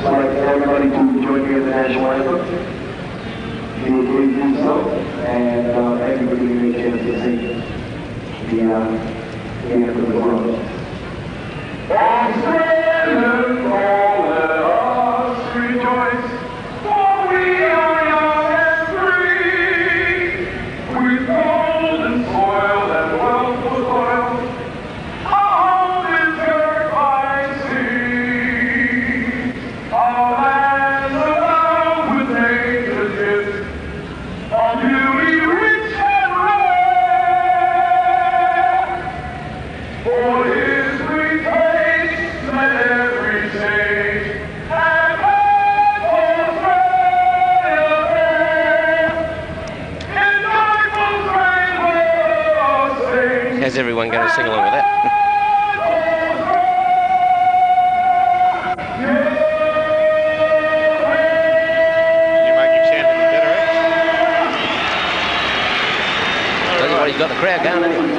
I'd like everybody to join me in the national anthem. Please do so, and thank you for giving me a chance to sing the anthem of the world. Australians, all let us rejoice, for we are young and free, with golden soil and wealth of oil. Our home is girt by sea, our land abound with nature's gifts, our beauty rich and rare. For his great taste, let every sage and head Australia fair. In joyful strains let us sing. How's everyone going to sing along with that? You make him sound any better, eh? Tell you what, he's got the crowd going anyway.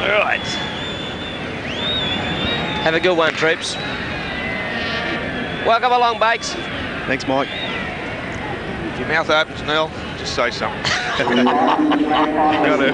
All right. Have a good one, troops. Welcome along, Bakes. Thanks, Mike. If your mouth opens, Neil, just say something. Got to.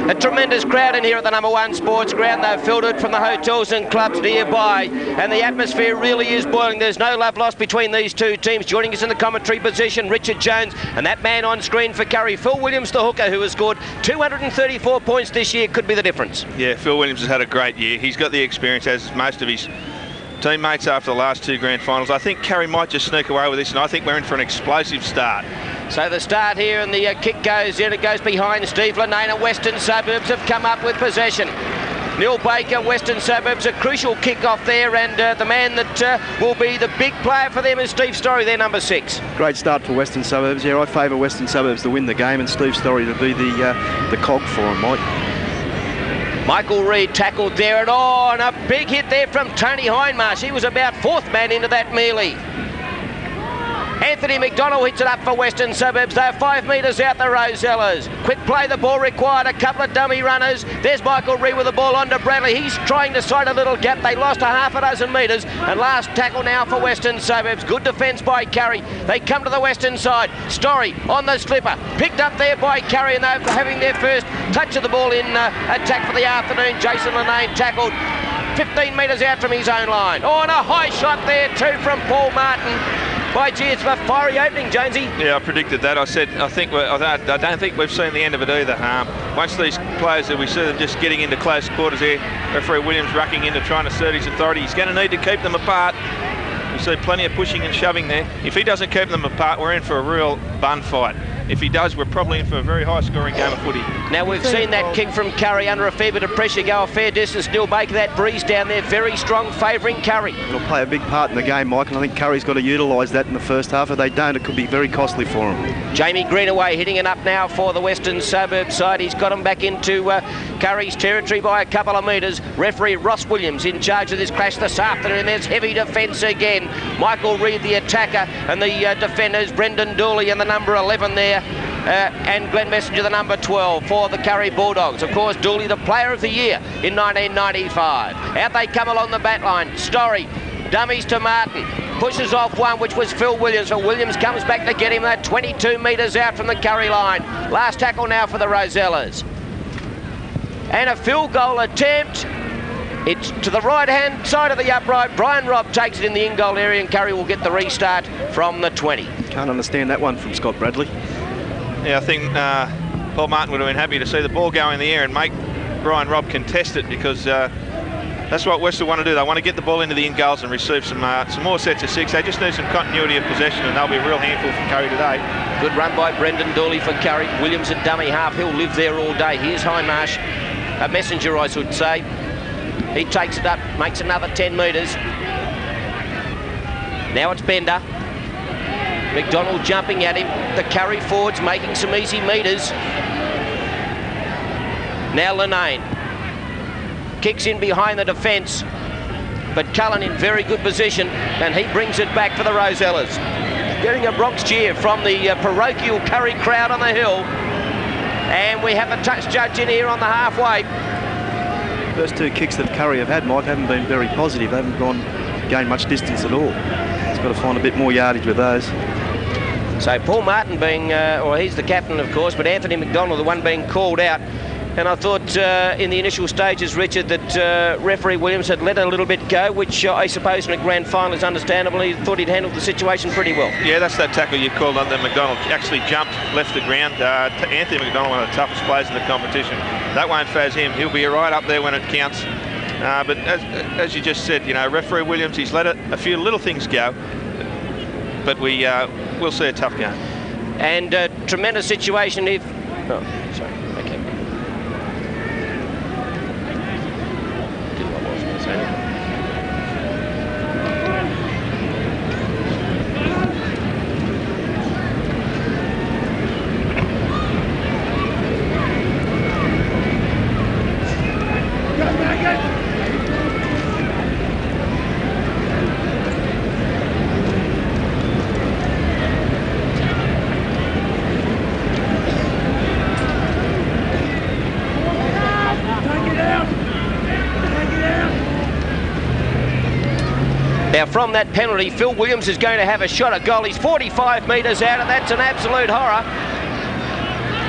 A tremendous crowd in here at the #1 sports ground. They've filtered from the hotels and clubs nearby, and the atmosphere really is boiling. There's no love lost between these two teams. Joining us in the commentary position, Richard Jones, and that man on screen for Kurri, Phil Williams, the hooker, who has scored 234 points this year, could be the difference. Yeah, Phil Williams has had a great year. He's got the experience, as most of his teammates after the last two grand finals. I think Kurri might just sneak away with this, and I think we're in for an explosive start. So the start here, and the kick goes in. It goes behind Steve Linane, and Western Suburbs have come up with possession. Neil Baker, Western Suburbs, a crucial kick-off there, and the man that will be the big player for them is Steve Story, their number 6. Great start for Western Suburbs. Yeah, I favour Western Suburbs to win the game, and Steve Story to be the cog for him, Mike. Michael Reid tackled there, and a big hit there from Tony Hindmarsh. He was about 4th man into that melee. Anthony McDonald hits it up for Western Suburbs. They're 5 metres out the Rosellas. Quick play, the ball required, a couple of dummy runners. There's Michael Reid with the ball onto Bradley. He's trying to side a little gap. They lost a half a dozen metres. And last tackle now for Western Suburbs. Good defence by Kurri. They come to the Western side. Story on the slipper. Picked up there by Kurri, and they're having their first touch of the ball in attack for the afternoon. Jason Linane tackled 15 metres out from his own line. Oh, and a high shot there too from Paul Martin. By gee, it's a fiery opening, Jonesy. Yeah, I predicted that. I said I don't think we've seen the end of it either. Once these players, we see them just getting into close quarters here, referee Williams rucking into trying to assert his authority. He's going to need to keep them apart. We see plenty of pushing and shoving there. If he doesn't keep them apart, we're in for a real bun fight. If he does, we're probably in for a very high-scoring game of footy. Now, we've seen that kick from Kurri under a fair bit of pressure go a fair distance. Neil Baker, that breeze down there, very strong, favouring Kurri. It'll play a big part in the game, Mike, and I think Curry's got to utilise that in the first half. If they don't, it could be very costly for him. Jamie Greenaway hitting it up now for the Western Suburbs side. He's got him back into Kurri's territory by a couple of metres. Referee Ross Williams in charge of this clash this afternoon. There's heavy defence again. Michael Reid, the attacker, and the defenders, Brendan Dooley and the number 11 there. And Glenn Messenger, the number 12 for the Kurri Bulldogs. Of course, Dooley, the player of the year in 1995. Out they come along the back line. Story, dummies to Martin. Pushes off one, which was Phil Williams. But Williams comes back to get him that 22 metres out from the Kurri line. Last tackle now for the Rosellas. And a field goal attempt. It's to the right-hand side of the upright. Brian Robb takes it in the in-goal area, and Kurri will get the restart from the 20. Can't understand that one from Scott Bradley. Yeah, I think Paul Martin would have been happy to see the ball go in the air and make Brian Robb contest it, because that's what Western want to do. They want to get the ball into the in goals and receive some more sets of 6. They just need some continuity of possession, and they'll be a real handful for Kurri today. Good run by Brendan Dooley for Kurri. Williams at dummy half. He'll live there all day. Here's Hindmarsh, a messenger, I should say. He takes it up, makes another 10 metres. Now it's Bender. McDonald jumping at him. The Kurri forwards making some easy metres. Now Linane. kicks in behind the defence. But Cullen in very good position, and he brings it back for the Rosellas. Getting a Bronx cheer from the parochial Kurri crowd on the hill. And we have a touch judge in here on the halfway. First two kicks that Kurri have had, Mike, haven't been very positive. They haven't gained much distance at all. He's got to find a bit more yardage with those. So Paul Martin being, or he's the captain of course, but Anthony McDonald the one being called out. And I thought in the initial stages, Richard, that referee Williams had let a little bit go, which I suppose in a grand final is understandable. He thought he'd handled the situation pretty well. Yeah, that's that tackle you called on. That McDonald actually jumped, left the ground. Anthony McDonald, one of the toughest players in the competition. That won't phase him. He'll be right up there when it counts. But as you just said, you know, referee Williams, he's let a few little things go. But we'll see a tough game. And tremendous situation if... Oh, sorry. Okay. Now from that penalty, Phil Williams is going to have a shot at goal. He's 45 metres out, and that's an absolute horror.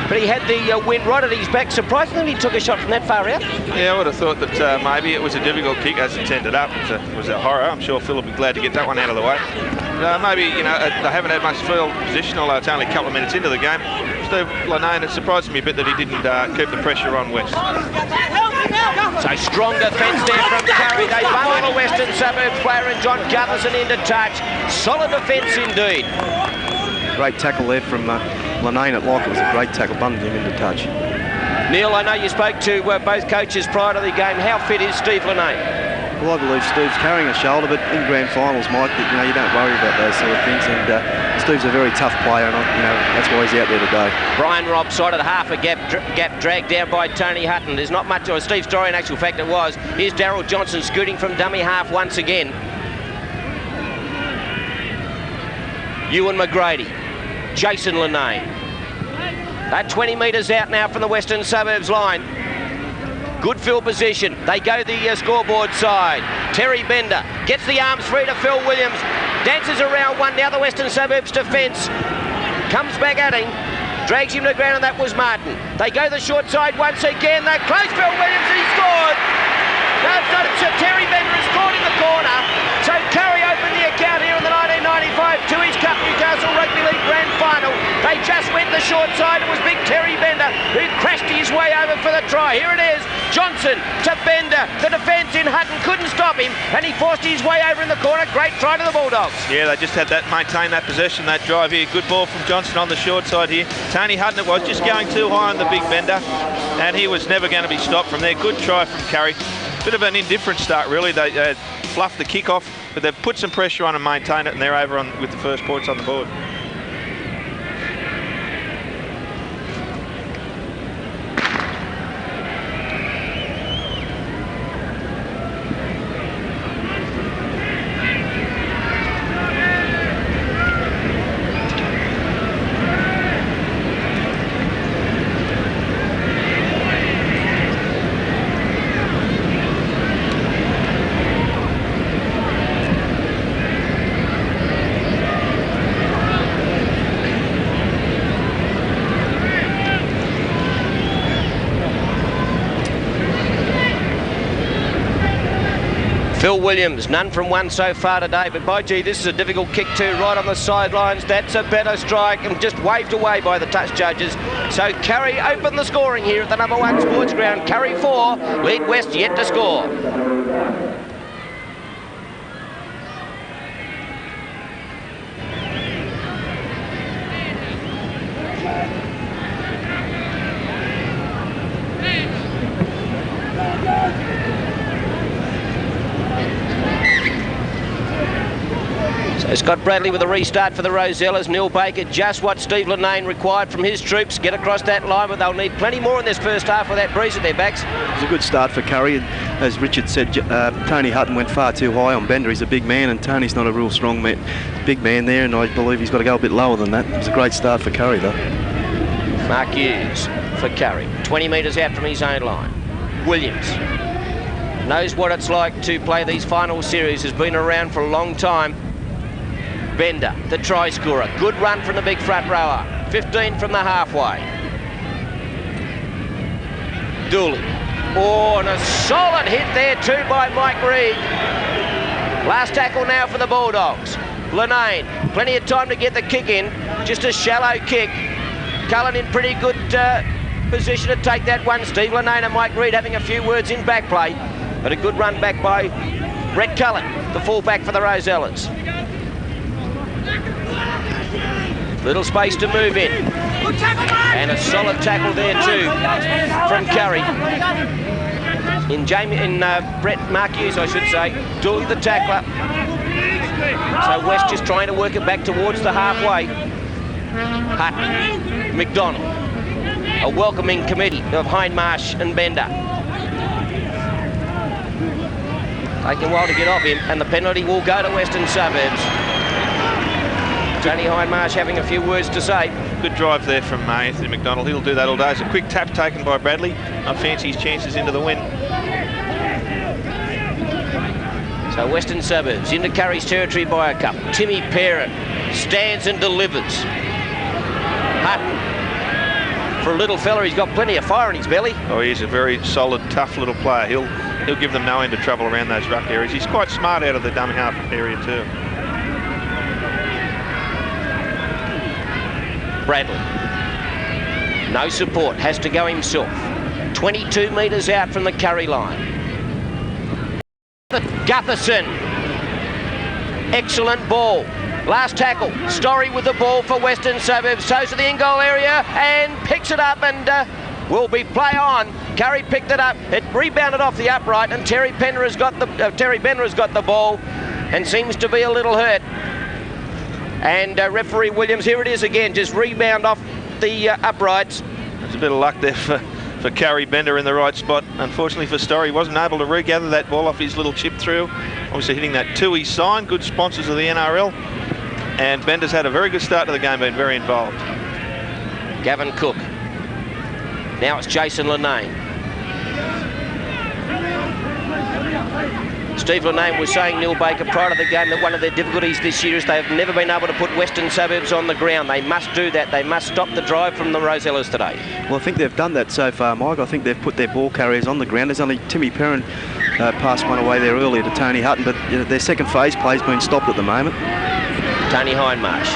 But he had the wind right at his back. Surprisingly, he took a shot from that far out. Yeah, I would have thought that maybe it was a difficult kick as it ended up. It was a horror. I'm sure Phil will be glad to get that one out of the way. Maybe, you know, they haven't had much field position, although it's only a couple of minutes into the game. Steve Lanane, it surprised me a bit that he didn't keep the pressure on West. So strong defence there from Kurri. They bundle the Western Suburbs player and John Gutherson into touch. Solid defence indeed. Great tackle there from Lanane at lock. It was a great tackle, bundled him into touch. Neil, I know you spoke to both coaches prior to the game. How fit is Steve Lanane? Well, I believe Steve's carrying a shoulder, but in grand finals, Mike, you know, you don't worry about those sort of things. And Steve's a very tough player, and you know that's why he's out there today. Brian Robb sided half a gap dragged down by Tony Hutton. There's not much of a Steve story in actual fact it was. Here's Daryl Johnson scooting from dummy half once again. Ewan McGrady, Jason Lanane. They're 20 metres out now from the Western Suburbs line. Good field position. They go the scoreboard side. Terry Bender gets the arms free to Phil Williams. Dances around one. Now the Western Suburbs defence. Comes back at him. Drags him to the ground, and that was Martin. They go the short side once again. They close Phil Williams, and he scored. No, Terry Bender has scored in the corner. So Kurri opened the account here in the 1995 Tooheys Cup Newcastle Rugby League Grand Final. They just went the short side. It was big Terry Bender who crashed his way over for the try. Here it is. Johnson to Bender. The defence in Hutton couldn't stop him, and he forced his way over in the corner. Great try to the Bulldogs. Yeah, they just had that, maintain that possession, that drive here. Good ball from Johnson on the short side here. Tony Hutton, it was just going too high on the big Bender, and he was never going to be stopped from there. Good try from Kurri. Bit of an indifferent start, really. They fluffed the kick-off, but they've put some pressure on and maintained it, and they're over on with the first points on the board. Phil Williams, none from one so far today, but by gee, this is a difficult kick too, right on the sidelines. That's a better strike and just waved away by the touch judges. So Kurri opened the scoring here at the #1 sports ground. Kurri 4, lead West yet to score. So Scott Bradley with a restart for the Rosellas. Neil Baker, just what Steve Linnane required from his troops. Get across that line, but they'll need plenty more in this first half with that breeze at their backs. It was a good start for Kurri. As Richard said, Tony Hutton went far too high on Bender. He's a big man, and Tony's not a real strong big man there, and I believe he's got to go a bit lower than that. It was a great start for Kurri, though. Mark Hughes for Kurri, 20 metres out from his own line. Williams knows what it's like to play these final series, has been around for a long time. Bender, the try scorer. Good run from the big front rower. 15 from the halfway. Dooley. Oh, and a solid hit there too by Mike Reid. Last tackle now for the Bulldogs. Linnane, plenty of time to get the kick in. Just a shallow kick. Cullen in pretty good position to take that one. Steve Linnane and Mike Reid having a few words in back play. But a good run back by Brett Cullen, the fullback for the Rosellas. Little space to move in. And a solid tackle there too from Kurri. In Brett Mark Hughes, I should say. Dooley the tackler. So West just trying to work it back towards the halfway. Hutton, McDonald. A welcoming committee of Hindmarsh and Bender. Taking a while to get off him, and the penalty will go to Western Suburbs. Tony Hindmarsh having a few words to say. Good drive there from Anthony McDonald. He'll do that all day. It's a quick tap taken by Bradley. I fancy his chances into the win. So Western Suburbs into Kurri's territory by a couple. Timmy Parent stands and delivers. Hutton, for a little fella, he's got plenty of fire in his belly. Oh, he's a very solid, tough little player. He'll give them no end of trouble around those ruck areas. He's quite smart out of the dummy half area too. Bradley, no support, has to go himself. 22 metres out from the Kurri line. Gutherson, excellent ball. Last tackle, Story with the ball for Western Suburbs, toes to the in-goal area and picks it up and will be play on. Kurri picked it up, it rebounded off the upright and Terry Bender has got the ball and seems to be a little hurt. And referee Williams, here it is again, just rebound off the uprights. There's a bit of luck there for Kurri. Bender in the right spot. Unfortunately for Story, he wasn't able to regather that ball off his little chip through. Obviously hitting that TUI sign, good sponsors of the NRL. And Bender's had a very good start to the game, been very involved. Gavin Cook. Now it's Jason Linnane. Steve Linnane was saying, Neil Baker, prior to the game, that one of their difficulties this year is they've never been able to put Western Suburbs on the ground. They must do that. They must stop the drive from the Rosellas today. Well, I think they've done that so far, Mike. I think they've put their ball carriers on the ground. There's only Timmy Perrin passed one away there earlier to Tony Hutton, but their second phase play's been stopped at the moment. Tony Hindmarsh.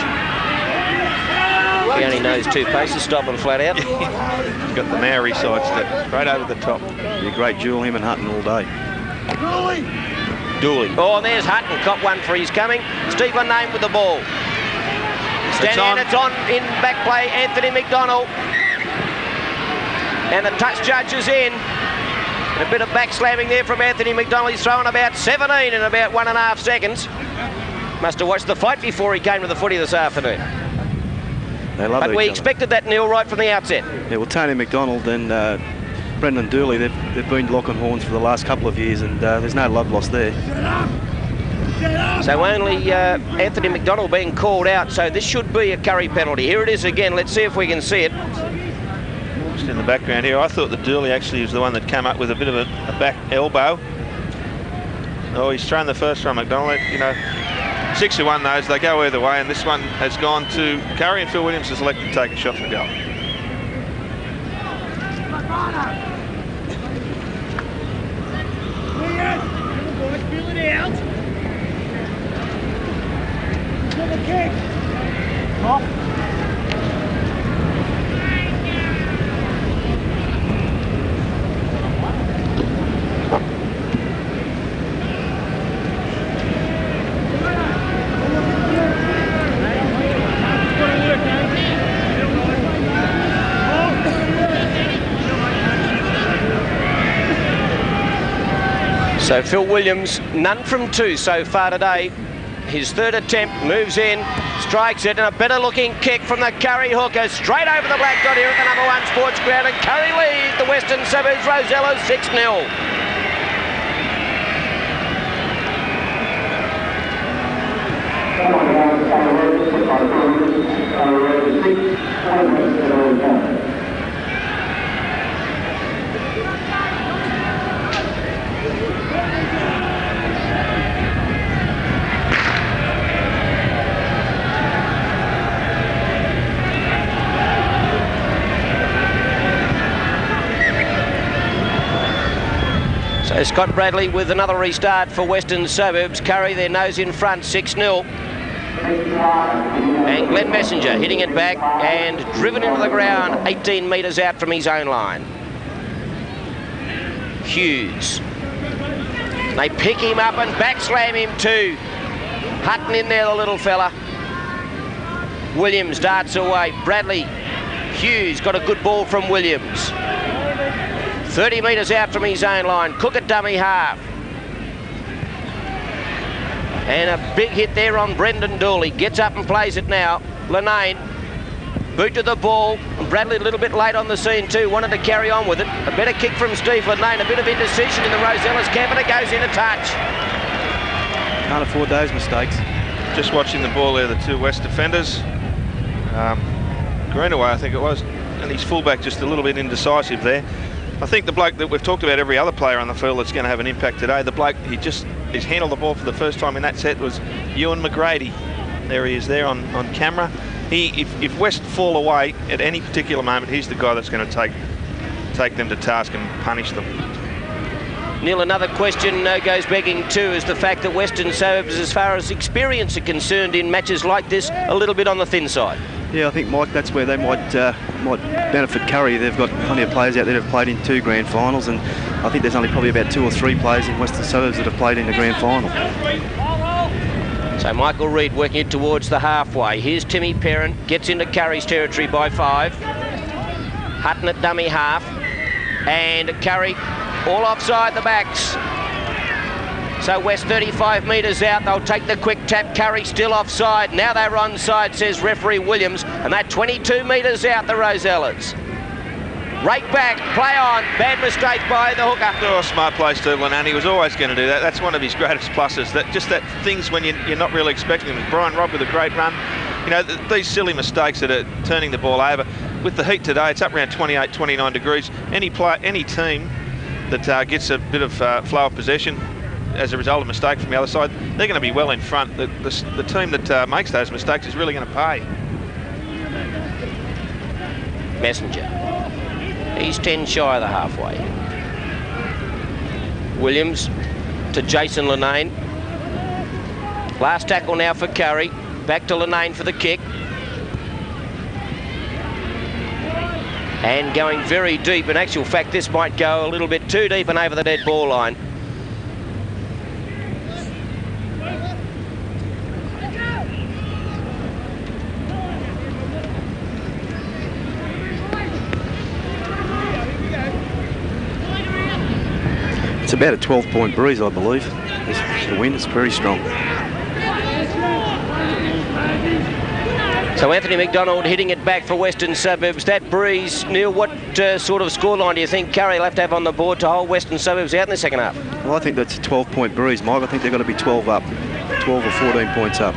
He only knows two paces, stop and flat out. He's got the Maori side step right over the top. Be a great duel, him and Hutton all day. Dooley. Oh, and there's Hutton, caught one for his coming. Steve Linnane with the ball. Standing on. It's on in back play, Anthony McDonald. And the touch judge is in. And a bit of back slamming there from Anthony McDonald. He's thrown about 17 in about 1.5 seconds. Must have watched the fight before he came to the footy this afternoon. They love but we expected that, Neil, right from the outset. Yeah, well, Tony McDonald and Brendan Dooley, they've been locking horns for the last couple of years, and there's no love lost there. So only Anthony McDonald being called out, so this should be a Kurri penalty. Here it is again. Let's see if we can see it. Just in the background here, I thought that Dooley actually was the one that came up with a bit of a back elbow. Oh, he's thrown the first one, McDonald. 6-1 those, they go either way, and this one has gone to Kurri, and Phil Williams has elected to take a shot for goal. Feel it out. Another kick. Off. So Phil Williams, none from two so far today. his third attempt, moves in, strikes it, and a better looking kick from the Kurri hooker straight over the black dot here at the number 1 sports ground, and Kurri leads the Western Suburbs Rosellas 6-0. So Scott Bradley with another restart for Western Suburbs. Kurri, their nose in front, 6-0. And Glenn Messenger hitting it back and driven into the ground 18 metres out from his own line. Hughes. They pick him up and backslam him too. Hutton in there, the little fella. Williams darts away. Bradley. Hughes got a good ball from Williams. 30 metres out from his own line. Cook at dummy half. And a big hit there on Brendan Dooley. Gets up and plays it now. Lenane. Boot to the ball. Bradley a little bit late on the scene too. Wanted to carry on with it. A better kick from Steve Lenane. A bit of indecision in the Rosellas camp, and it goes in a touch. Can't afford those mistakes. Just watching the ball there, the two West defenders. Greenaway, I think it was. And his fullback just a little bit indecisive there. I think the bloke that we've talked about, every other player on the field that's going to have an impact today, the bloke he's handled the ball for the first time in that set was Ewan McGrady. There he is there on camera. If West fall away at any particular moment, he's the guy that's going to take them to task and punish them. Neil, another question goes begging too is the fact that Western Suburbs, as far as experience are concerned in matches like this, a little bit on the thin side. Yeah, I think, Mike, that's where they might benefit Kurri. They've got plenty of players out there that have played in 2 grand finals, and I think there's only probably about 2 or 3 players in Western Suburbs that have played in the grand final. So Michael Reid working it towards the halfway. Here's Timmy Perrin, gets into Kurri's territory by 5. Hutton at dummy half, and Kurri all offside the backs. So West 35 metres out, they'll take the quick tap. Kurri still offside. Now they're onside, says referee Williams, and they're 22 metres out, the Rosellas. Right back, play on, bad mistake by the hooker. Oh, smart play, Steve Lenane. He was always going to do that. That's one of his greatest pluses. That things when you're not really expecting them. Brian Robb with a great run. You know, these silly mistakes that are turning the ball over. With the heat today, it's up around 28, 29 degrees. Any team that gets a bit of flow of possession as a result of mistake from the other side, they're going to be well in front. The team that makes those mistakes is really going to pay. Messenger. He's 10 shy of the halfway. Williams to Jason Lenane. Last tackle now for Kurri. Back to Lenane for the kick. And going very deep. In actual fact, this might go a little bit too deep and over the dead ball line. It's about a 12-point breeze, I believe. The wind is very strong. So Anthony McDonald hitting it back for Western Suburbs. That breeze, Neil, what sort of scoreline do you think Kurri will have to have on the board to hold Western Suburbs out in the second half? Well, I think that's a 12-point breeze, Mike. I think they're going to be 12 up, 12 or 14 points up.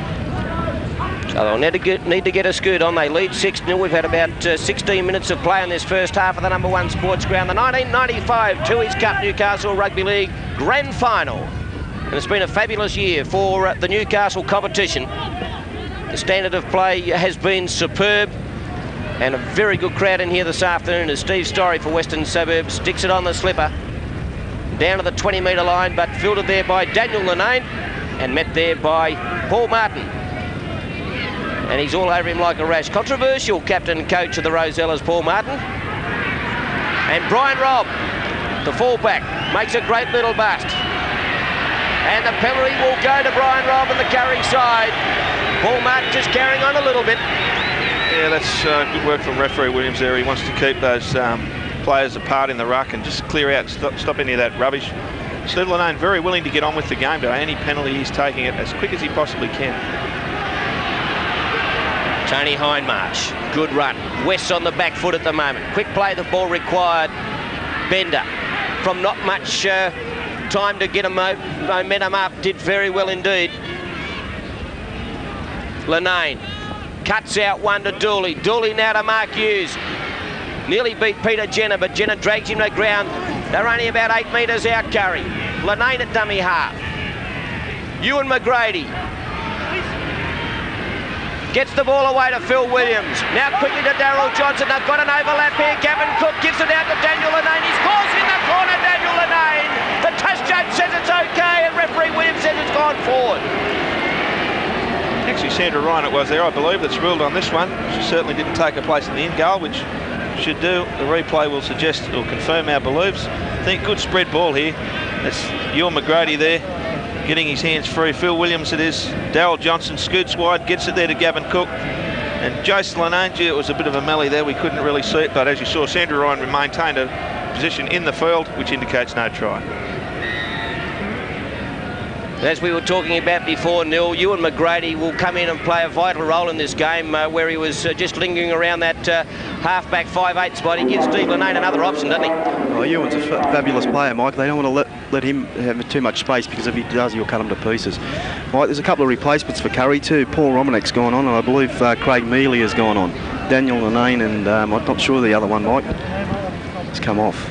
So they'll need to get a scoot on. They lead 6-0. We've had about 16 minutes of play in this first half of the number 1 sports ground. The 1995 Tooheys Cup Newcastle Rugby League Grand Final. And it's been a fabulous year for the Newcastle competition. The standard of play has been superb, and a very good crowd in here this afternoon as Steve Storey for Western Suburbs sticks it on the slipper down to the 20-metre line, but fielded there by Daniel Lenane and met there by Paul Martin. And he's all over him like a rash. Controversial captain coach of the Rosellas, Paul Martin. And Brian Robb, the fullback, makes a great little bust. And the penalty will go to Brian Robb on the Kurri side. Paul Martin just carrying on a little bit. Yeah, that's good work from referee Williams there. He wants to keep those players apart in the ruck and just clear out, stop any of that rubbish. Steve Lanane very willing to get on with the game today. Any penalty, he's taking it as quick as he possibly can. Tony Hindmarsh, good run. West's on the back foot at the moment. Quick play, the ball required. Bender, from not much time to get a momentum up, did very well indeed. Lanane cuts out one to Dooley. Dooley now to Mark Hughes. Nearly beat Peter Jenner, but Jenner drags him to ground. They're only about 8 metres out, Kurri. Lanane at dummy half. Ewan McGrady gets the ball away to Phil Williams. Now quickly to Daryl Johnson. They've got an overlap here. Gavin Cook gives it out to Daniel Lanane. He scores in the corner, Daniel Lanane. The touch judge says it's okay, and referee Williams says it's gone forward. Actually, Sandra Ryan it was there, I believe, that's ruled on this one. She certainly didn't take her place in the end goal, which should do. The replay will suggest or confirm our beliefs. I think good spread ball here. That's Ewan McGrady there, getting his hands free. Phil Williams it is. Daryl Johnson scoots wide, gets it there to Gavin Cook. And Jason Lanane, it was a bit of a melee there. We couldn't really see it, but as you saw, Sandra Ryan maintained a position in the field, which indicates no try. As we were talking about before, Neil, Ewan McGrady will come in and play a vital role in this game where he was just lingering around that half-back 5'8" spot. He gives Steve Lanane another option, doesn't he? Oh, Ewan's a fabulous player, Mike. They don't want to let him have too much space, because if he does, he'll cut him to pieces. Mike, there's a couple of replacements for Kurri too. Paul Romanek's gone on, and I believe Craig Mealy has gone on. Daniel Lanane and I'm not sure the other one, Mike. It's come off.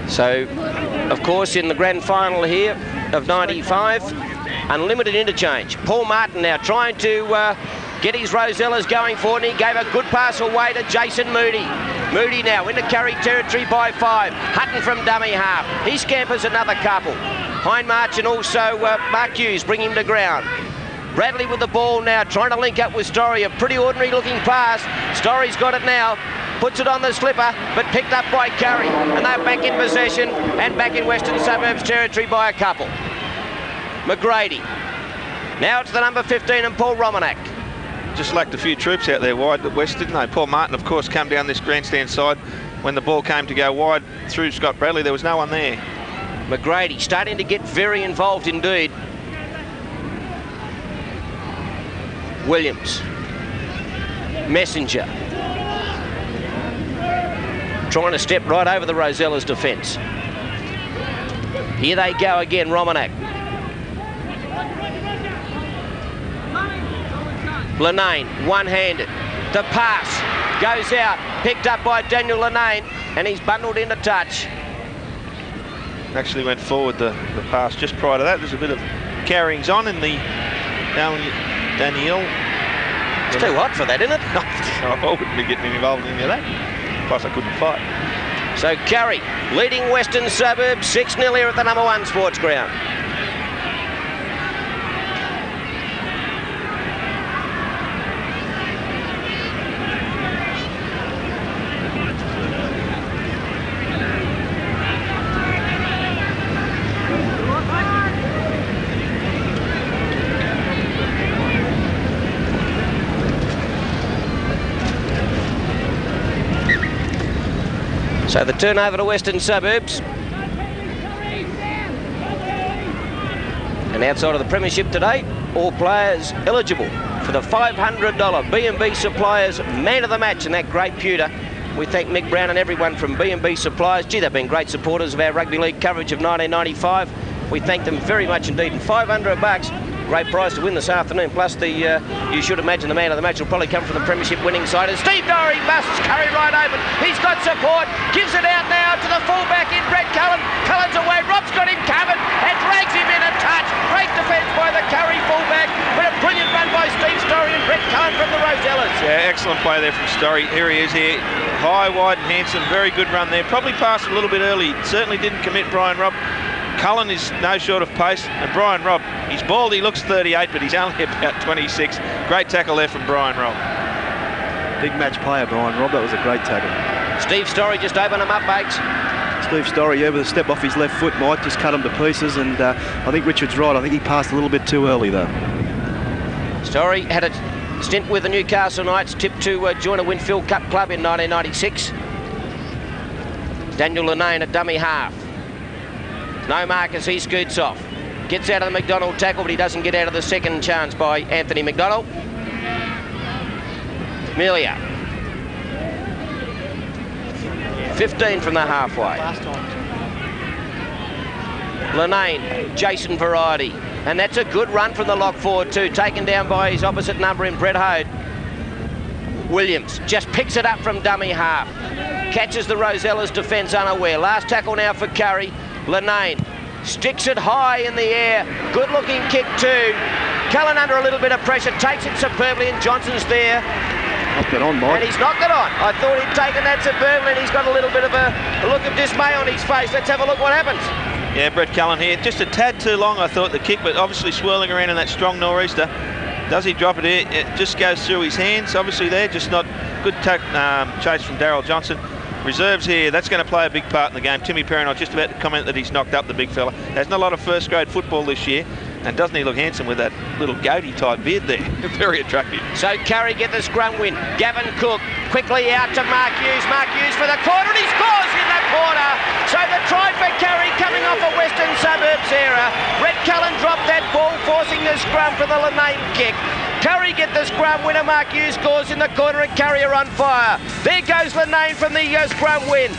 So, of course, in the grand final here of 95, unlimited interchange. Paul Martin now trying to get his Rosellas going forward, and he gave a good pass away to Jason Moody. Moody now into Kurri territory by 5. Hutton from dummy half. He scampers another couple. Hindmarch and also Mark Hughes bring him to ground. Bradley with the ball now, trying to link up with Story. A pretty ordinary looking pass. Story's got it now. Puts it on the slipper, but picked up by Kurri. And they're back in possession and back in Western Suburbs territory by a couple. McGrady. Now it's the number 15 and Paul Romanek. Just lacked a few troops out there wide at West, didn't they? Paul Martin, of course, come down this grandstand side. When the ball came to go wide through Scott Bradley, there was no one there. McGrady starting to get very involved indeed. Williams. Messenger. Trying to step right over the Rosellas' defence. Here they go again, Romanek. Lanane, one-handed. The pass goes out, picked up by Daniel Lanane, and he's bundled into touch. Actually went forward the pass just prior to that. There's a bit of carryings on in the Daniel. It's too hot for that, isn't it? I wouldn't be getting involved in any of that. Plus I couldn't fight. So Kurri leading Western Suburbs 6-0 here at the number 1 sports ground. So the turnover to Western Suburbs. And outside of the premiership today, all players eligible for the $500 B&B Suppliers Man of the Match in that great pewter. We thank Mick Brown and everyone from B&B Suppliers. Gee, they've been great supporters of our rugby league coverage of 1995. We thank them very much indeed. And $500. Great prize to win this afternoon, plus the, you should imagine the man of the match will probably come from the premiership winning side. And Steve Dorey busts Kurri right open. He's got support, gives it out now to the fullback in Brett Cullen. Cullen's away, Rob's got him covered and drags him in a touch. Great defence by the Kurri fullback, but a brilliant run by Steve Story and Brett Cullen from the Rosellas. Yeah, excellent play there from Story. Here he is here, high, wide and handsome, very good run there. Probably passed a little bit early, certainly didn't commit Brian Robb. Cullen is no short of pace, and Brian Robb, he's bald, he looks 38, but he's only about 26. Great tackle there from Brian Robb. Big match player, Brian Robb. That was a great tackle. Steve Story just opened him up, Bakes. Steve Story, yeah, with a step off his left foot, Mike, just cut him to pieces, and I think Richard's right. I think he passed a little bit too early, though. Story had a stint with the Newcastle Knights, tipped to join a Winfield Cup club in 1996. Daniel Lanane at dummy half. No mark as he scoots off. Gets out of the McDonald tackle, but he doesn't get out of the second chance by Anthony McDonald. Melia. 15 from the halfway. Lenane, Jason Variety. And that's a good run from the lock forward too, taken down by his opposite number in Brett Hode. Williams just picks it up from dummy half. Catches the Rosellas defence unaware. Last tackle now for Kurri. Lenane sticks it high in the air. Good looking kick too. Cullen under a little bit of pressure, takes it superbly, and Johnson's there. Knocked it on, Mike. And he's knocked it on. I thought he'd taken that superbly, and he's got a little bit of a look of dismay on his face. Let's have a look what happens. Yeah, Brett Cullen here. Just a tad too long, I thought, the kick, but obviously swirling around in that strong nor'easter. Does he drop it here? It just goes through his hands. Obviously there, just not good chase from Daryl Johnson. Reserves here, that's going to play a big part in the game. Timmy Perrin, I was just about to comment that he's knocked up the big fella. Has not a lot of first grade football this year. And doesn't he look handsome with that little goatee type beard there? Very attractive. So Kurri get the scrum win. Gavin Cook quickly out to Mark Hughes. Mark Hughes for the corner, and he scores in the corner. So the try for Kurri coming off a Western Suburbs error. Brett Cullen dropped that ball, forcing the scrum for the Lenane kick. Kurri get the scrum winner. Mark Hughes scores in the corner, and Kurri are on fire. There goes Lenane from the scrum win.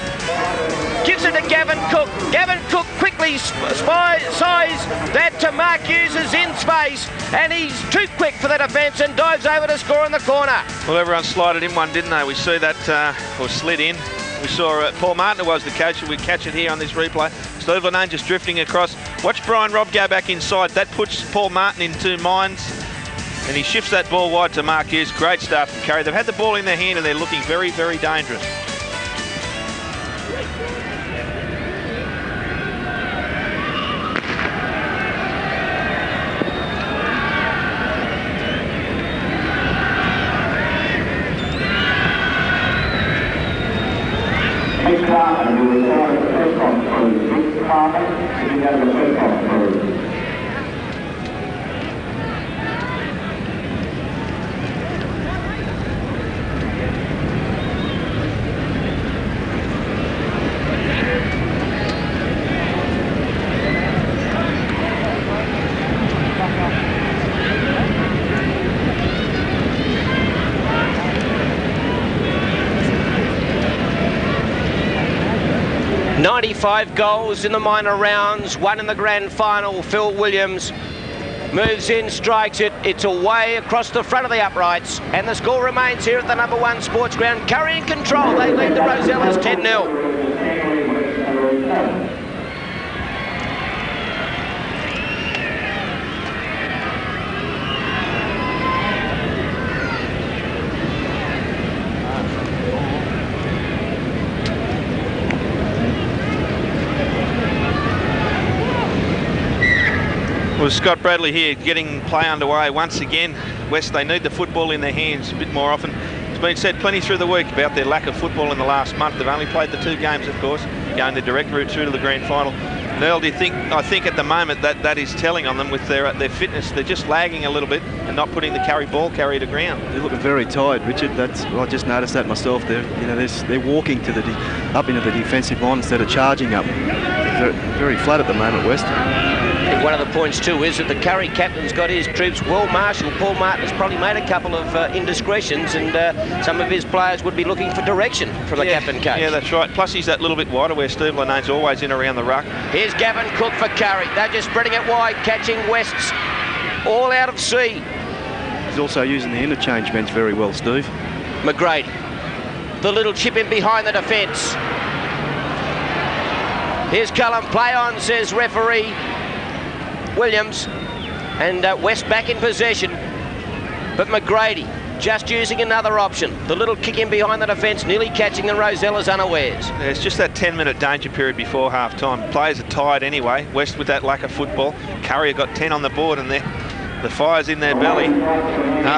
Gives it to Gavin Cook. Gavin Cook quickly size that to Mark Hughes is in space, and he's too quick for the defence and dives over to score in the corner. Well, everyone slided in one, didn't they? We see that, or slid in. We saw Paul Martin was the coach, and we catch it here on this replay. Steve Lenane just drifting across. Watch Brian Robb go back inside. That puts Paul Martin in two minds, and he shifts that ball wide to Mark Hughes. Great start from Kurri. They've had the ball in their hand, and they're looking very, very dangerous. Five goals in the minor rounds, one in the grand final. Phil Williams moves in, strikes it. It's away across the front of the uprights, and the score remains here at the number 1 sports ground. Kurri in control. They lead the Rosellas 10-0. Well, Scott Bradley here getting play underway once again. West, they need the football in their hands a bit more often. It's been said plenty through the week about their lack of football in the last month. They've only played the 2 games, of course, going the direct route through to the grand final. Neil, do you think, I think at the moment that is telling on them with their fitness. They're just lagging a little bit and not putting the ball carry to ground. They're looking very tired, Richard. I just noticed that myself. They're walking to up into the defensive line instead of charging up. They're very flat at the moment, West. I think one of the points too is that the Kurri captain's got his troops well marshalled. Paul Martin has probably made a couple of indiscretions, and some of his players would be looking for direction from the captain coach. Yeah, that's right. Plus he's that little bit wider where Steve Lenane's always in around the ruck. Here's Gavin Cook for Kurri. They're just spreading it wide, catching West's all out of sea. He's also using the interchange bench very well, Steve. McGrady, the little chip in behind the defence. Here's Cullen, play on, says referee Williams, and West back in possession, but McGrady just using another option. The little kick in behind the defence, nearly catching the Rosellas unawares. Yeah, it's just that 10-minute danger period before half-time. Players are tired anyway. West with that lack of football. Kurri got 10 on the board, and the fire's in their belly.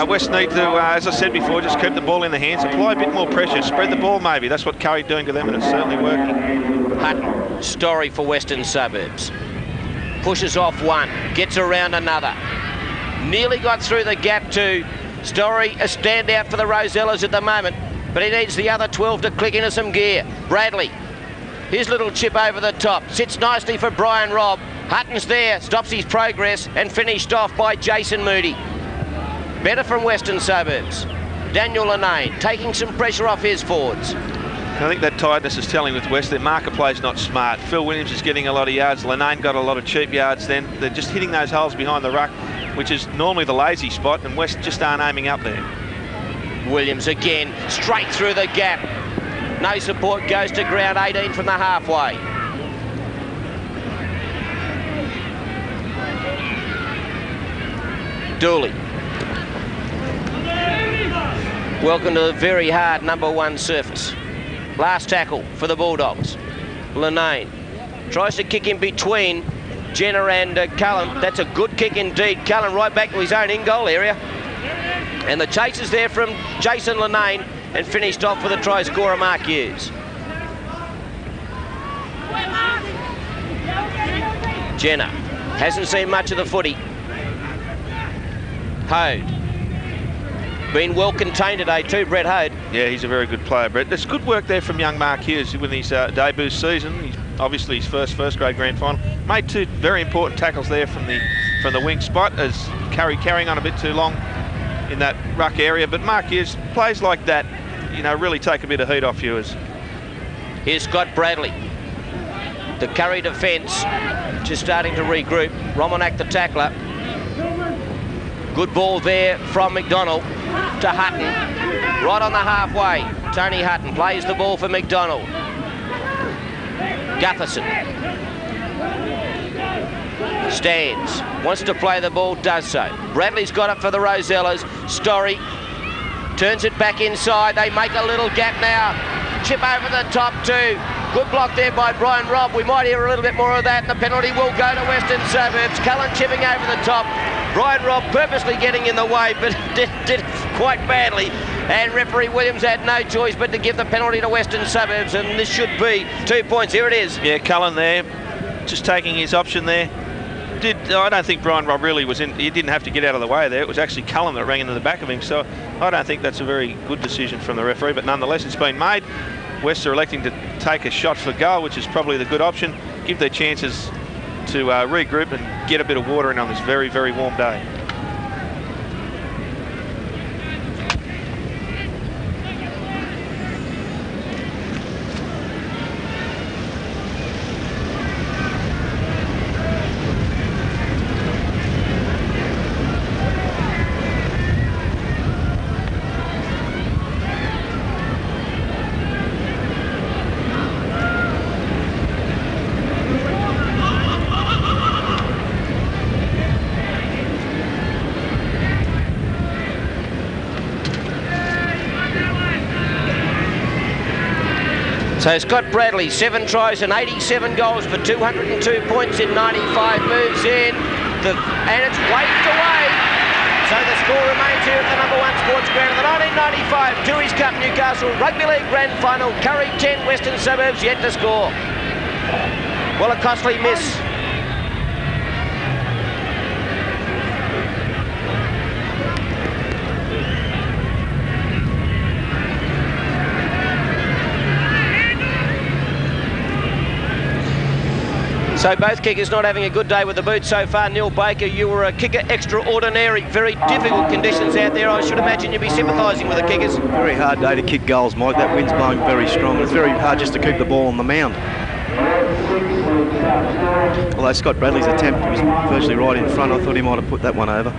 West need to, as I said before, just keep the ball in the hands, apply a bit more pressure, spread the ball maybe. That's what Kurri doing to them, and it's certainly working. Hutton, story for Western Suburbs. Pushes off one, gets around another. Nearly got through the gap too. Story, a standout for the Rosellas at the moment, but he needs the other 12 to click into some gear. Bradley His little chip over the top. Sits nicely for Brian Robb. Hutton's there, stops his progress and finished off by Jason Moody. Better from Western Suburbs. Daniel Lenane taking some pressure off his forwards. I think that tiredness is telling with West. Their marker play's not smart. Phil Williams is getting a lot of yards. Lenane got a lot of cheap yards then. They're just hitting those holes behind the ruck, which is normally the lazy spot, and West just aren't aiming up there. Williams again, straight through the gap. No support, goes to ground 18 from the halfway. Dooley. Welcome to the very hard #1 surface. Last tackle for the Bulldogs. Lenane tries to kick in between Jenner and Cullen. That's a good kick indeed. Cullen right back to his own in-goal area. And the chase is there from Jason Lenane and finished off with a try scorer, Mark Hughes. Jenner hasn't seen much of the footy. Hode. Been well contained today too, Brett Hode. Yeah, he's a very good player, Brett. There's good work there from young Mark Hughes with his debut season. He's obviously his first grade grand final. Made 2 very important tackles there from the wing spot as carrying on a bit too long in that ruck area. But Mark Hughes, plays like that, you know, really take a bit of heat off you. Here's Scott Bradley. The Kurri defence just starting to regroup. Romanak the tackler. Good ball there from McDonald to Hutton. Right on the halfway. Tony Hutton plays the ball for McDonald. Gutherson. Stands. Wants to play the ball, does so. Bradley's got it for the Rosellas. Story turns it back inside. They make a little gap now. Chip over the top too. Good block there by Brian Robb. We might hear a little bit more of that, and the penalty will go to Western Suburbs. Cullen chipping over the top. Brian Robb purposely getting in the way, but did it quite badly. And referee Williams had no choice but to give the penalty to Western Suburbs, and this should be 2 points. Here it is. Yeah, Cullen there, just taking his option there. I don't think Brian Robb really was in. He didn't have to get out of the way there. It was actually Cullen that rang into the back of him. So I don't think that's a very good decision from the referee. But nonetheless, it's been made. West are electing to take a shot for goal, which is probably the good option. Give their chances to regroup and get a bit of water in on this very, very warm day. So Scott Bradley, 7 tries and 87 goals for 202 points in 95 moves in. And it's waved away. So the score remains here at the #1 sports ground of the 1995 Tooheys Cup Newcastle Rugby League Grand Final. Kurri 10, Western Suburbs yet to score. Well, a costly miss. So both kickers not having a good day with the boot so far. Neil Baker, you were a kicker extraordinary. Very difficult conditions out there. I should imagine you'd be sympathising with the kickers. Very hard day to kick goals, Mike. That wind's blowing very strong. It's very hard just to keep the ball on the mound. Although Scott Bradley's attempt was virtually right in front, I thought he might have put that one over.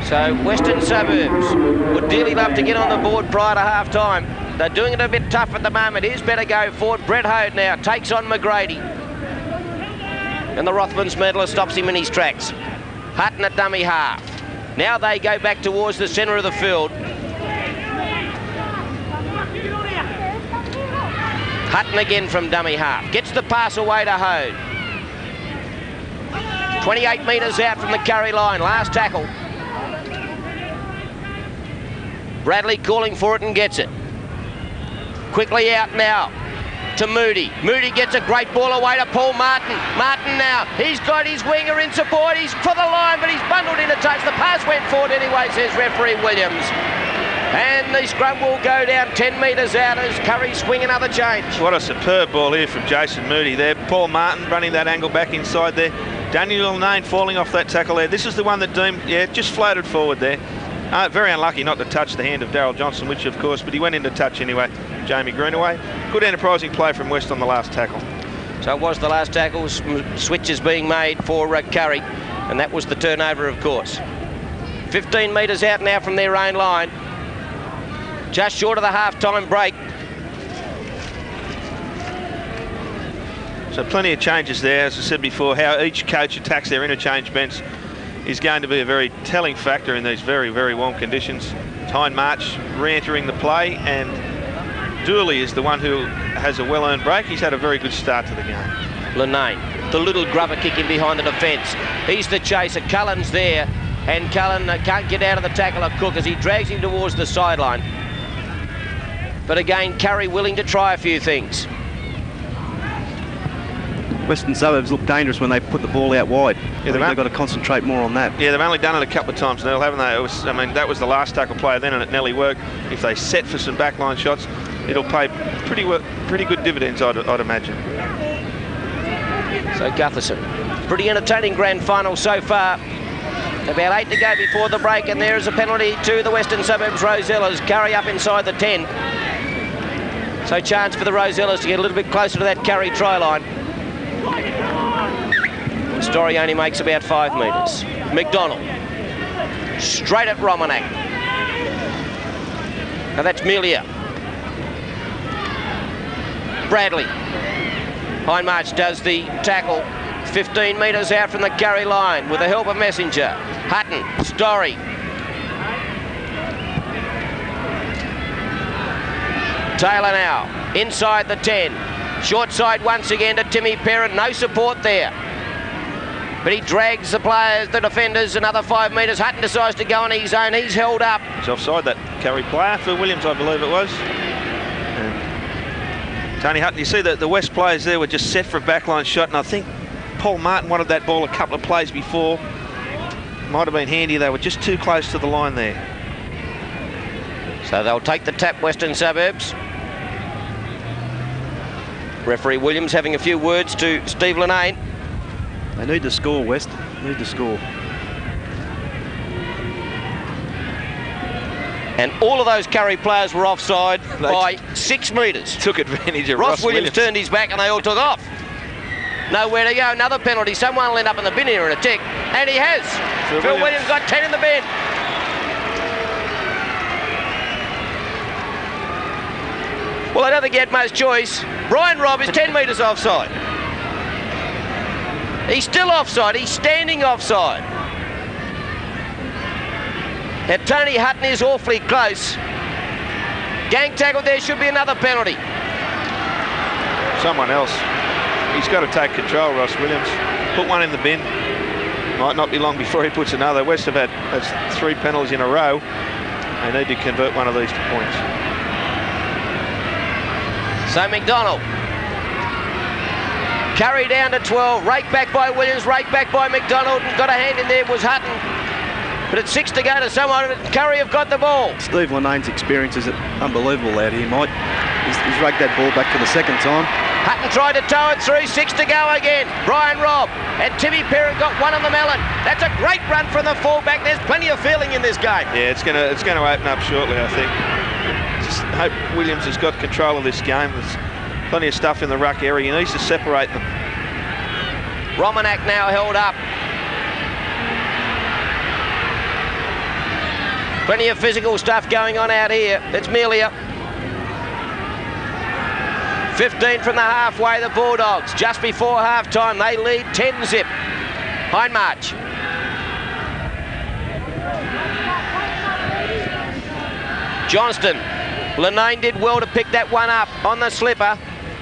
So Western Suburbs would dearly love to get on the board prior to half-time. They're doing it a bit tough at the moment. Here's better go forward. Brett Hode now takes on McGrady. And the Rothmans medalist stops him in his tracks. Hutton at dummy half. Now they go back towards the centre of the field. Hutton again from dummy half. Gets the pass away to Hode. 28 metres out from the Kurri line. Last tackle. Bradley calling for it and gets it. Quickly out now to Moody. Moody gets a great ball away to Paul Martin. Martin now, he's got his winger in support. He's for the line, but he's bundled in a touch. The pass went forward anyway, says referee Williams. And the scrum will go down 10 metres out as Kurri swing another change. What a superb ball here from Jason Moody there. Paul Martin running that angle back inside there. Daniel Lane falling off that tackle there. This is the one that Dean, just floated forward there. Very unlucky not to touch the hand of Darryl Johnson, which of course, but he went into touch anyway. Jamie Greenaway. Good enterprising play from West on the last tackle. So it was the last tackle, switches being made for Kurri, and that was the turnover, of course. 15 metres out now from their own line. Just short of the half-time break. So plenty of changes there, as I said before. How each coach attacks their interchange bench is going to be a very telling factor in these very, very warm conditions. Tyne March re-entering the play, and Dooley is the one who has a well-earned break. He's had a very good start to the game. Lenane, the little grubber kicking behind the defence. He's the chaser. Cullen's there, and Cullen can't get out of the tackle of Cook as he drags him towards the sideline. But again, Kurri willing to try a few things. Western Suburbs look dangerous when they put the ball out wide. Yeah, they've got to concentrate more on that. Yeah, they've only done it a couple of times, Neil, haven't they? That was the last tackle play then, and it nearly worked. If they set for some backline shots, it'll pay pretty good dividends, I'd imagine. So Gutherson, pretty entertaining grand final so far. About 8 to go before the break, and there is a penalty to the Western Suburbs Rosellas. Kurri up inside the 10. So chance for the Rosellas to get a little bit closer to that Kurri try line. Story only makes about 5 metres. McDonald, straight at Romanak. Now that's Melia. Bradley. Hindmarch does the tackle 15 metres out from the Kurri line with the help of Messenger. Hutton, Story. Taylor now, inside the 10. Short side once again to Timmy Perrin, no support there. But he drags the players, the defenders, another 5 metres. Hutton decides to go on his own, he's held up. He's offside, that Kurri player for Williams, I believe it was. And Tony Hutton, you see that the West players there were just set for a backline shot, and I think Paul Martin wanted that ball a couple of plays before. Might have been handy, they were just too close to the line there. So they'll take the tap, Western Suburbs. Referee Williams having a few words to Steve Lenane. They need to score, West. Need to score. And all of those Kurri players were offside by 6 metres. Took advantage of Ross Williams turned his back and they all took off. Nowhere to go, another penalty. Someone will end up in the bin here in a tick. And he has. Phil Williams got 10 in the bin. Well, I don't think he had much choice. Brian Robb is 10 metres offside. He's still offside, he's standing offside. Now Tony Hutton is awfully close. Gang tackle, there should be another penalty. Someone else. He's got to take control, Ross Williams. Put one in the bin. Might not be long before he puts another. West have had 3 penalties in a row. They need to convert one of these to points. So McDonald. Kurri down to 12, raked back by Williams, raked back by McDonald, and got a hand in there was Hutton. But it's 6 to go to someone, and Kurri have got the ball. Steve Lenane's experience is unbelievable out here, Mike. He's raked that ball back for the 2nd time. Hutton tried to tow it through, 6 to go again. Brian Robb and Timmy Perrin got one on the melon. That's a great run from the fullback. There's plenty of feeling in this game. Yeah, it's going to open up shortly, I think. Just hope Williams has got control of this game. There's plenty of stuff in the ruck area. He needs to separate them. Romanak now held up. Plenty of physical stuff going on out here. It's Melia. 15 from the halfway, the Bulldogs. Just before half-time, they lead 10-zip. Hindmarch. Johnston. Lenane did well to pick that one up on the slipper.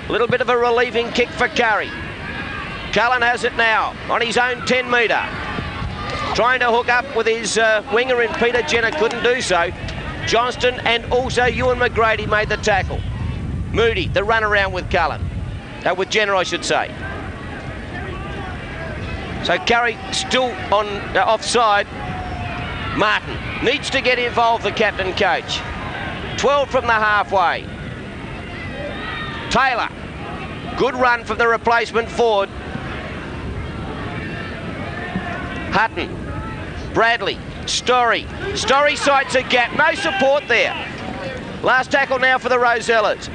A little bit of a relieving kick for Kurri. Cullen has it now on his own 10 metre. Trying to hook up with his winger in Peter Jenner, couldn't do so. Johnston and also Ewan McGrady made the tackle. Moody, the run around with Cullen. With Jenner, I should say. So Kurri still on offside. Martin needs to get involved, the captain coach. 12 from the halfway. Taylor, good run from the replacement forward. Hutton, Bradley, Story. Story sights a gap, no support there. Last tackle now for the Rosellas.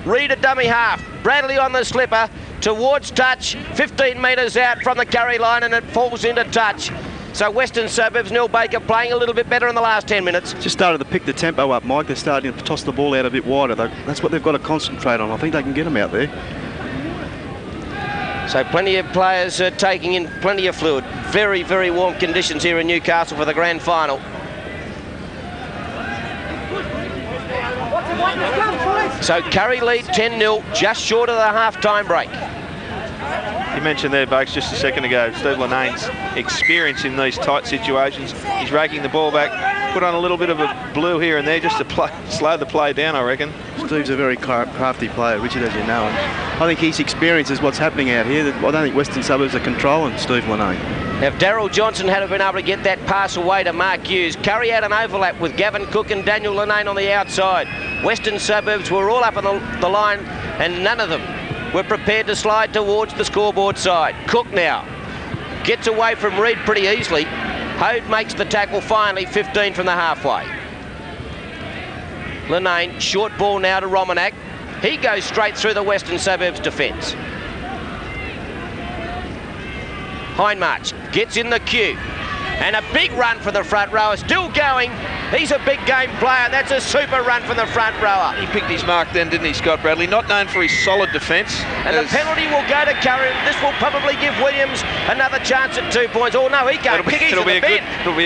Reed a dummy half, Bradley on the slipper, towards touch, 15 metres out from the carry line, and it falls into touch. So Western Suburbs, Neil Baker playing a little bit better in the last 10 minutes. Just started to pick the tempo up, Mike. They're starting to toss the ball out a bit wider. That's what they've got to concentrate on. I think they can get them out there. So plenty of players taking in plenty of fluid. Very, very warm conditions here in Newcastle for the grand final. So Curry lead 10-0, just short of the half-time break. You mentioned there, Bakes, just a second ago, Steve Linnane's experience in these tight situations. He's raking the ball back, put on a little bit of a blue here and there just to slow the play down, I reckon. Steve's a very crafty player, Richard, as you know. And I think his experience is what's happening out here. I don't think Western Suburbs are controlling Steve Linnane. Now, if Daryl Johnson had been able to get that pass away to Mark Hughes, Curry had an overlap with Gavin Cook and Daniel Linnane on the outside. Western Suburbs were all up on the line, and none of them were prepared to slide towards the scoreboard side. Cook now gets away from Reed pretty easily. Hode makes the tackle finally, 15 from the halfway. Linnane, short ball now to Romanak. He goes straight through the Western Suburbs defence. Hindmarch gets in the queue. And a big run for the front rower, still going. He's a big game player. That's a super run from the front rower. He picked his mark then, didn't he, Scott Bradley? Not known for his solid defence. And the penalty will go to Curry. This will probably give Williams another chance at 2 points. Oh no, he can't kick. It'll be a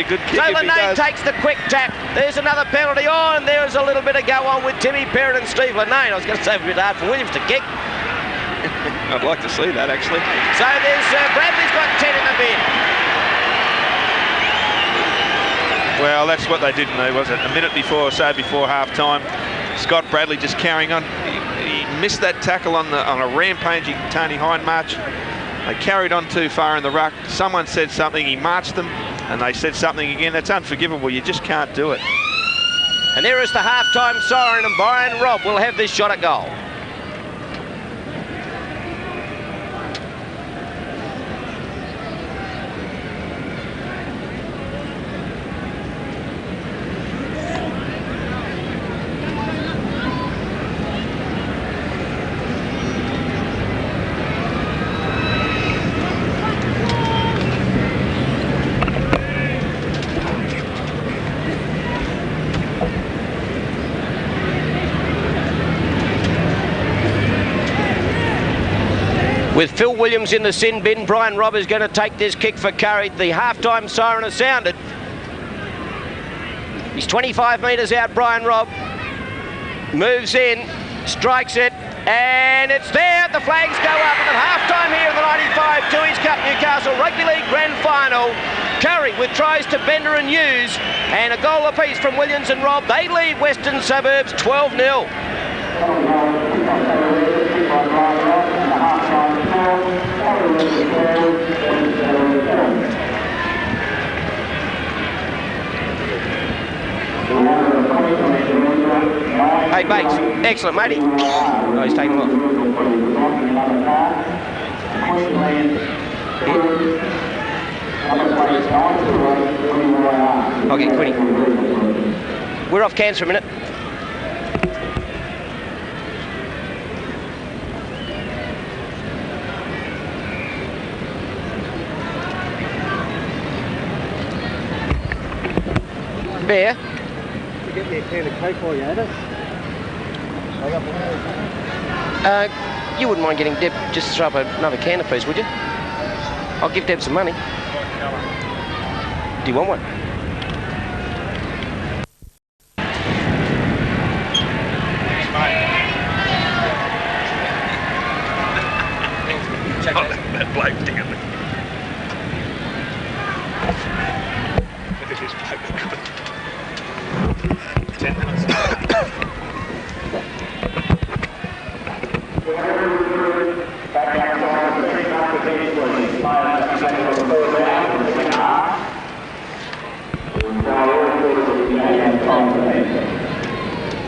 good kick. So Linnane takes the quick tap. There's another penalty. Oh, and there's a little bit of go on with Timmy Perrin and Steve Linnane. I was going to say it was a bit hard for Williams to kick. I'd like to see that, actually. So there's Bradley's got 10 in the bin. Well, that's what they didn't do, was it? A minute before or so before half-time, Scott Bradley just carrying on. He missed that tackle on a rampaging Tony Hindmarch. They carried on too far in the ruck. Someone said something, he marched them, and they said something again. That's unforgivable. You just can't do it. And there is the half-time siren, and Brian Robb will have this shot at goal. With Phil Williams in the sin bin, Brian Robb is going to take this kick for Curry. The half-time siren has sounded. He's 25 metres out, Brian Robb. Moves in, strikes it, and it's there. The flags go up, and at half-time here in the 95 Tooheys Cup Newcastle Rugby League Grand Final. Curry with tries to Bender and Hughes, and a goal apiece from Williams and Robb. They lead Western Suburbs 12-0. Hey, Bates, excellent, matey. Oh, he's taking off. Okay, Quinny. We're off cans for a minute. Bear. Get me a can of Coke while you're at it. You wouldn't mind getting Deb just to throw up another can of piece, would you? I'll give Deb some money. Do you want one? That bloke down there. Look at this bloke. 10 minutes.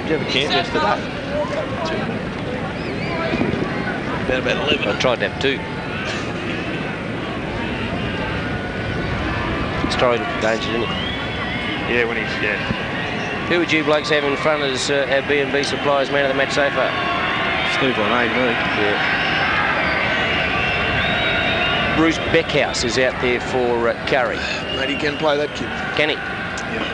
you have a camp yesterday? About 11. I tried to have 2. Story looked dangerous, didn't he? Yeah, when he's, Who would you blokes have in front as our B&B Supplies man of the match so far? Steve Lane, me. Yeah. Bruce Beckhouse is out there for Curry. Mate, he can play that kid. Can he? Yeah.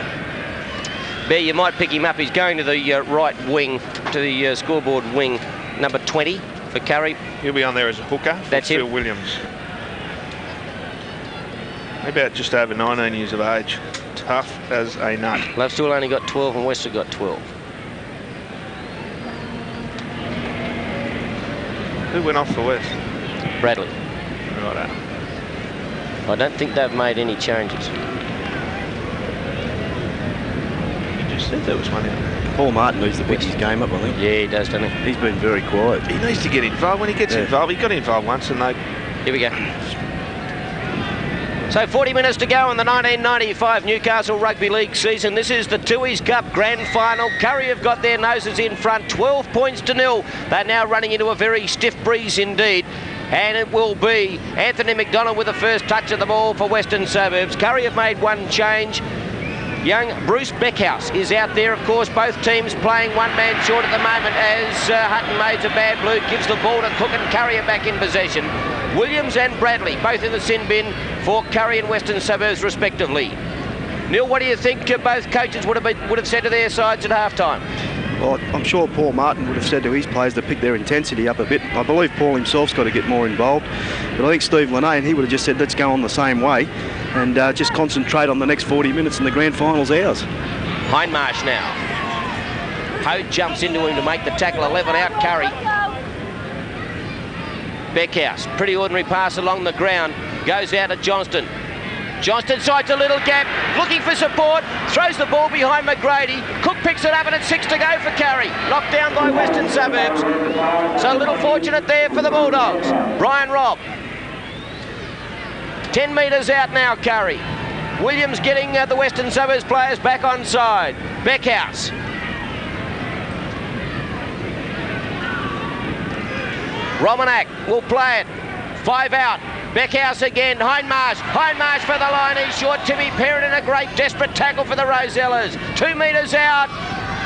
Bear, you might pick him up. He's going to the right wing, to the scoreboard wing, number 20 for Curry. he'll be on there as a hooker. That's Phil him. Williams. About just over 19 years of age. Tough as a nut. Lovestill only got 12 and Wester got 12. Who went off for West? Bradley. Righto. I don't think they've made any changes. You just said there was one out there. Paul Martin needs to pick his game up, I think. Yeah, he does, doesn't he? He's been very quiet. He needs to get involved. When he gets involved, he got involved once and they... Here we go. So 40 minutes to go in the 1995 Newcastle Rugby League season. This is the Tooheys Cup Grand Final. Curry have got their noses in front, 12 points to 0. They're now running into a very stiff breeze indeed. And it will be Anthony McDonald with the first touch of the ball for Western Suburbs. Curry have made one change. Young Bruce Beckhouse is out there, of course. Both teams playing one man short at the moment as Hutton Maid's a bad blue, gives the ball to Cook and Curry are back in possession. Williams and Bradley both in the sin bin for Curry and Western Suburbs respectively. Neil, what do you think both coaches would have said to their sides at half-time? Well, I'm sure Paul Martin would have said to his players to pick their intensity up a bit. I believe Paul himself's got to get more involved. But I think Steve Lane, he would have just said, let's go on the same way and just concentrate on the next 40 minutes and the grand final's ours. Hindmarsh now. Ho jumps into him to make the tackle, 11 out, Curry. Beckhouse, pretty ordinary pass along the ground, goes out to Johnston. Johnston sides a little gap, looking for support, throws the ball behind McGrady. Cook picks it up and it's 6 to go for Curry. Knocked down by Western Suburbs. So a little fortunate there for the Bulldogs. Brian Robb. 10 metres out now, Curry. Williams getting the Western Suburbs players back on side. Beckhouse. Romanak will play it. 5 out. Beckhouse again. Hindmarsh for the line. He's short. Timmy Perrin in a great desperate tackle for the Rosellas. 2 metres out.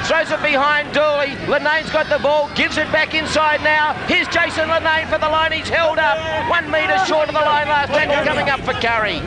Throws it behind Dooley. Lenane's got the ball. Gives it back inside now. Here's Jason Lenane for the line. He's held up. 1 metre short of the line. Last tackle coming up for Curry.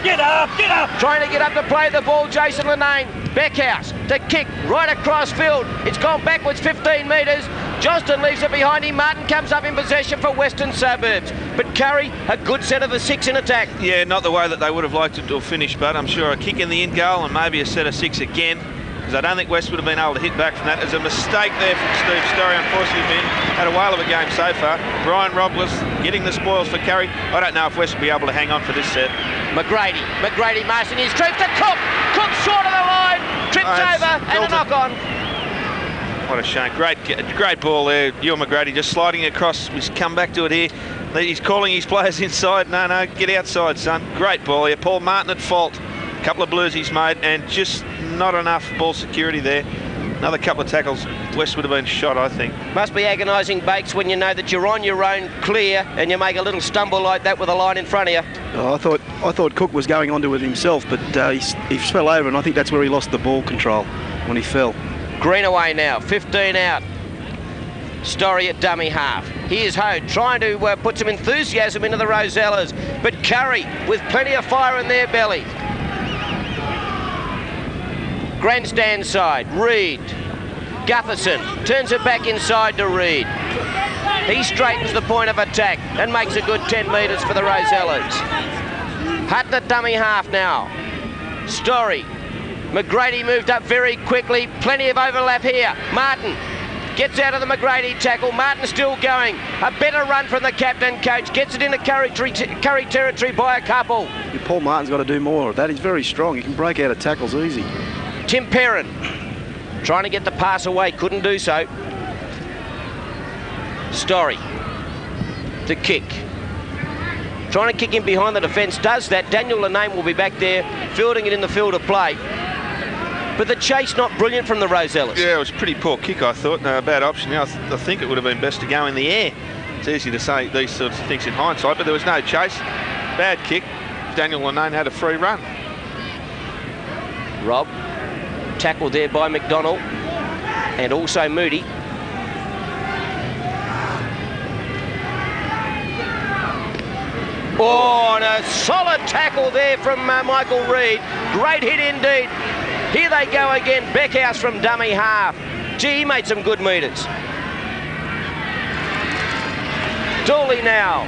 Get up. Trying to get up to play the ball. Jason Lenane. Beckhouse to kick right across field. It's gone backwards 15 metres. Johnston leaves it behind him. Martin comes up in possession for Western Suburbs. But Curry, a good set of the 6 in attack. Yeah, not the way that they would have liked it to have finished, but I'm sure a kick in the in goal and maybe a set of 6 again, because I don't think West would have been able to hit back from that. There's a mistake there from Steve Story. Unfortunately, been had a whale of a game so far. Brian Robb was getting the spoils for Curry. I don't know if West will be able to hang on for this set. McGrady marshalling his troops to Cook. Cook short of the line, trips over and a knock on. What a shame. Great ball there. Ewan McGrady just sliding across. He's come back to it here. He's calling his players inside. No, get outside, son. Great ball here. Paul Martin at fault. A couple of blues he's made and just not enough ball security there. Another couple of tackles. West would have been shot, I think. Must be agonising, Bakes, when you know that you're on your own clear and you make a little stumble like that with a line in front of you. Oh, I thought Cook was going onto it himself, but he fell over and I think that's where he lost the ball control when he fell. Greenaway now, 15 out. Story at dummy half. Here's Ho trying to put some enthusiasm into the Rosellas, but Curry with plenty of fire in their belly. Grandstand side, Reid. Gutherson turns it back inside to Reid. He straightens the point of attack and makes a good 10 metres for the Rosellas. Hutton at dummy half now. Story. McGrady moved up very quickly. Plenty of overlap here. Martin gets out of the McGrady tackle. Martin still going. A better run from the captain coach. Gets it into Curry territory by a couple. Yeah, Paul Martin's got to do more of that. He's very strong. He can break out of tackles easy. Tim Perrin trying to get the pass away. Couldn't do so. Story. The kick. Trying to kick him behind the defence. Does that. Daniel Lenane will be back there fielding it in the field of play. But the chase not brilliant from the Rosellas. Yeah, it was a pretty poor kick, I thought. A bad option. I think it would have been best to go in the air. It's easy to say these sorts of things in hindsight, but there was no chase. Bad kick. Daniel Lenane had a free run. Rob, tackled there by McDonald and also Moody. Oh, and a solid tackle there from Michael Reid. Great hit indeed. Here they go again. Beckhouse from dummy half. Gee, he made some good metres. Dooley now.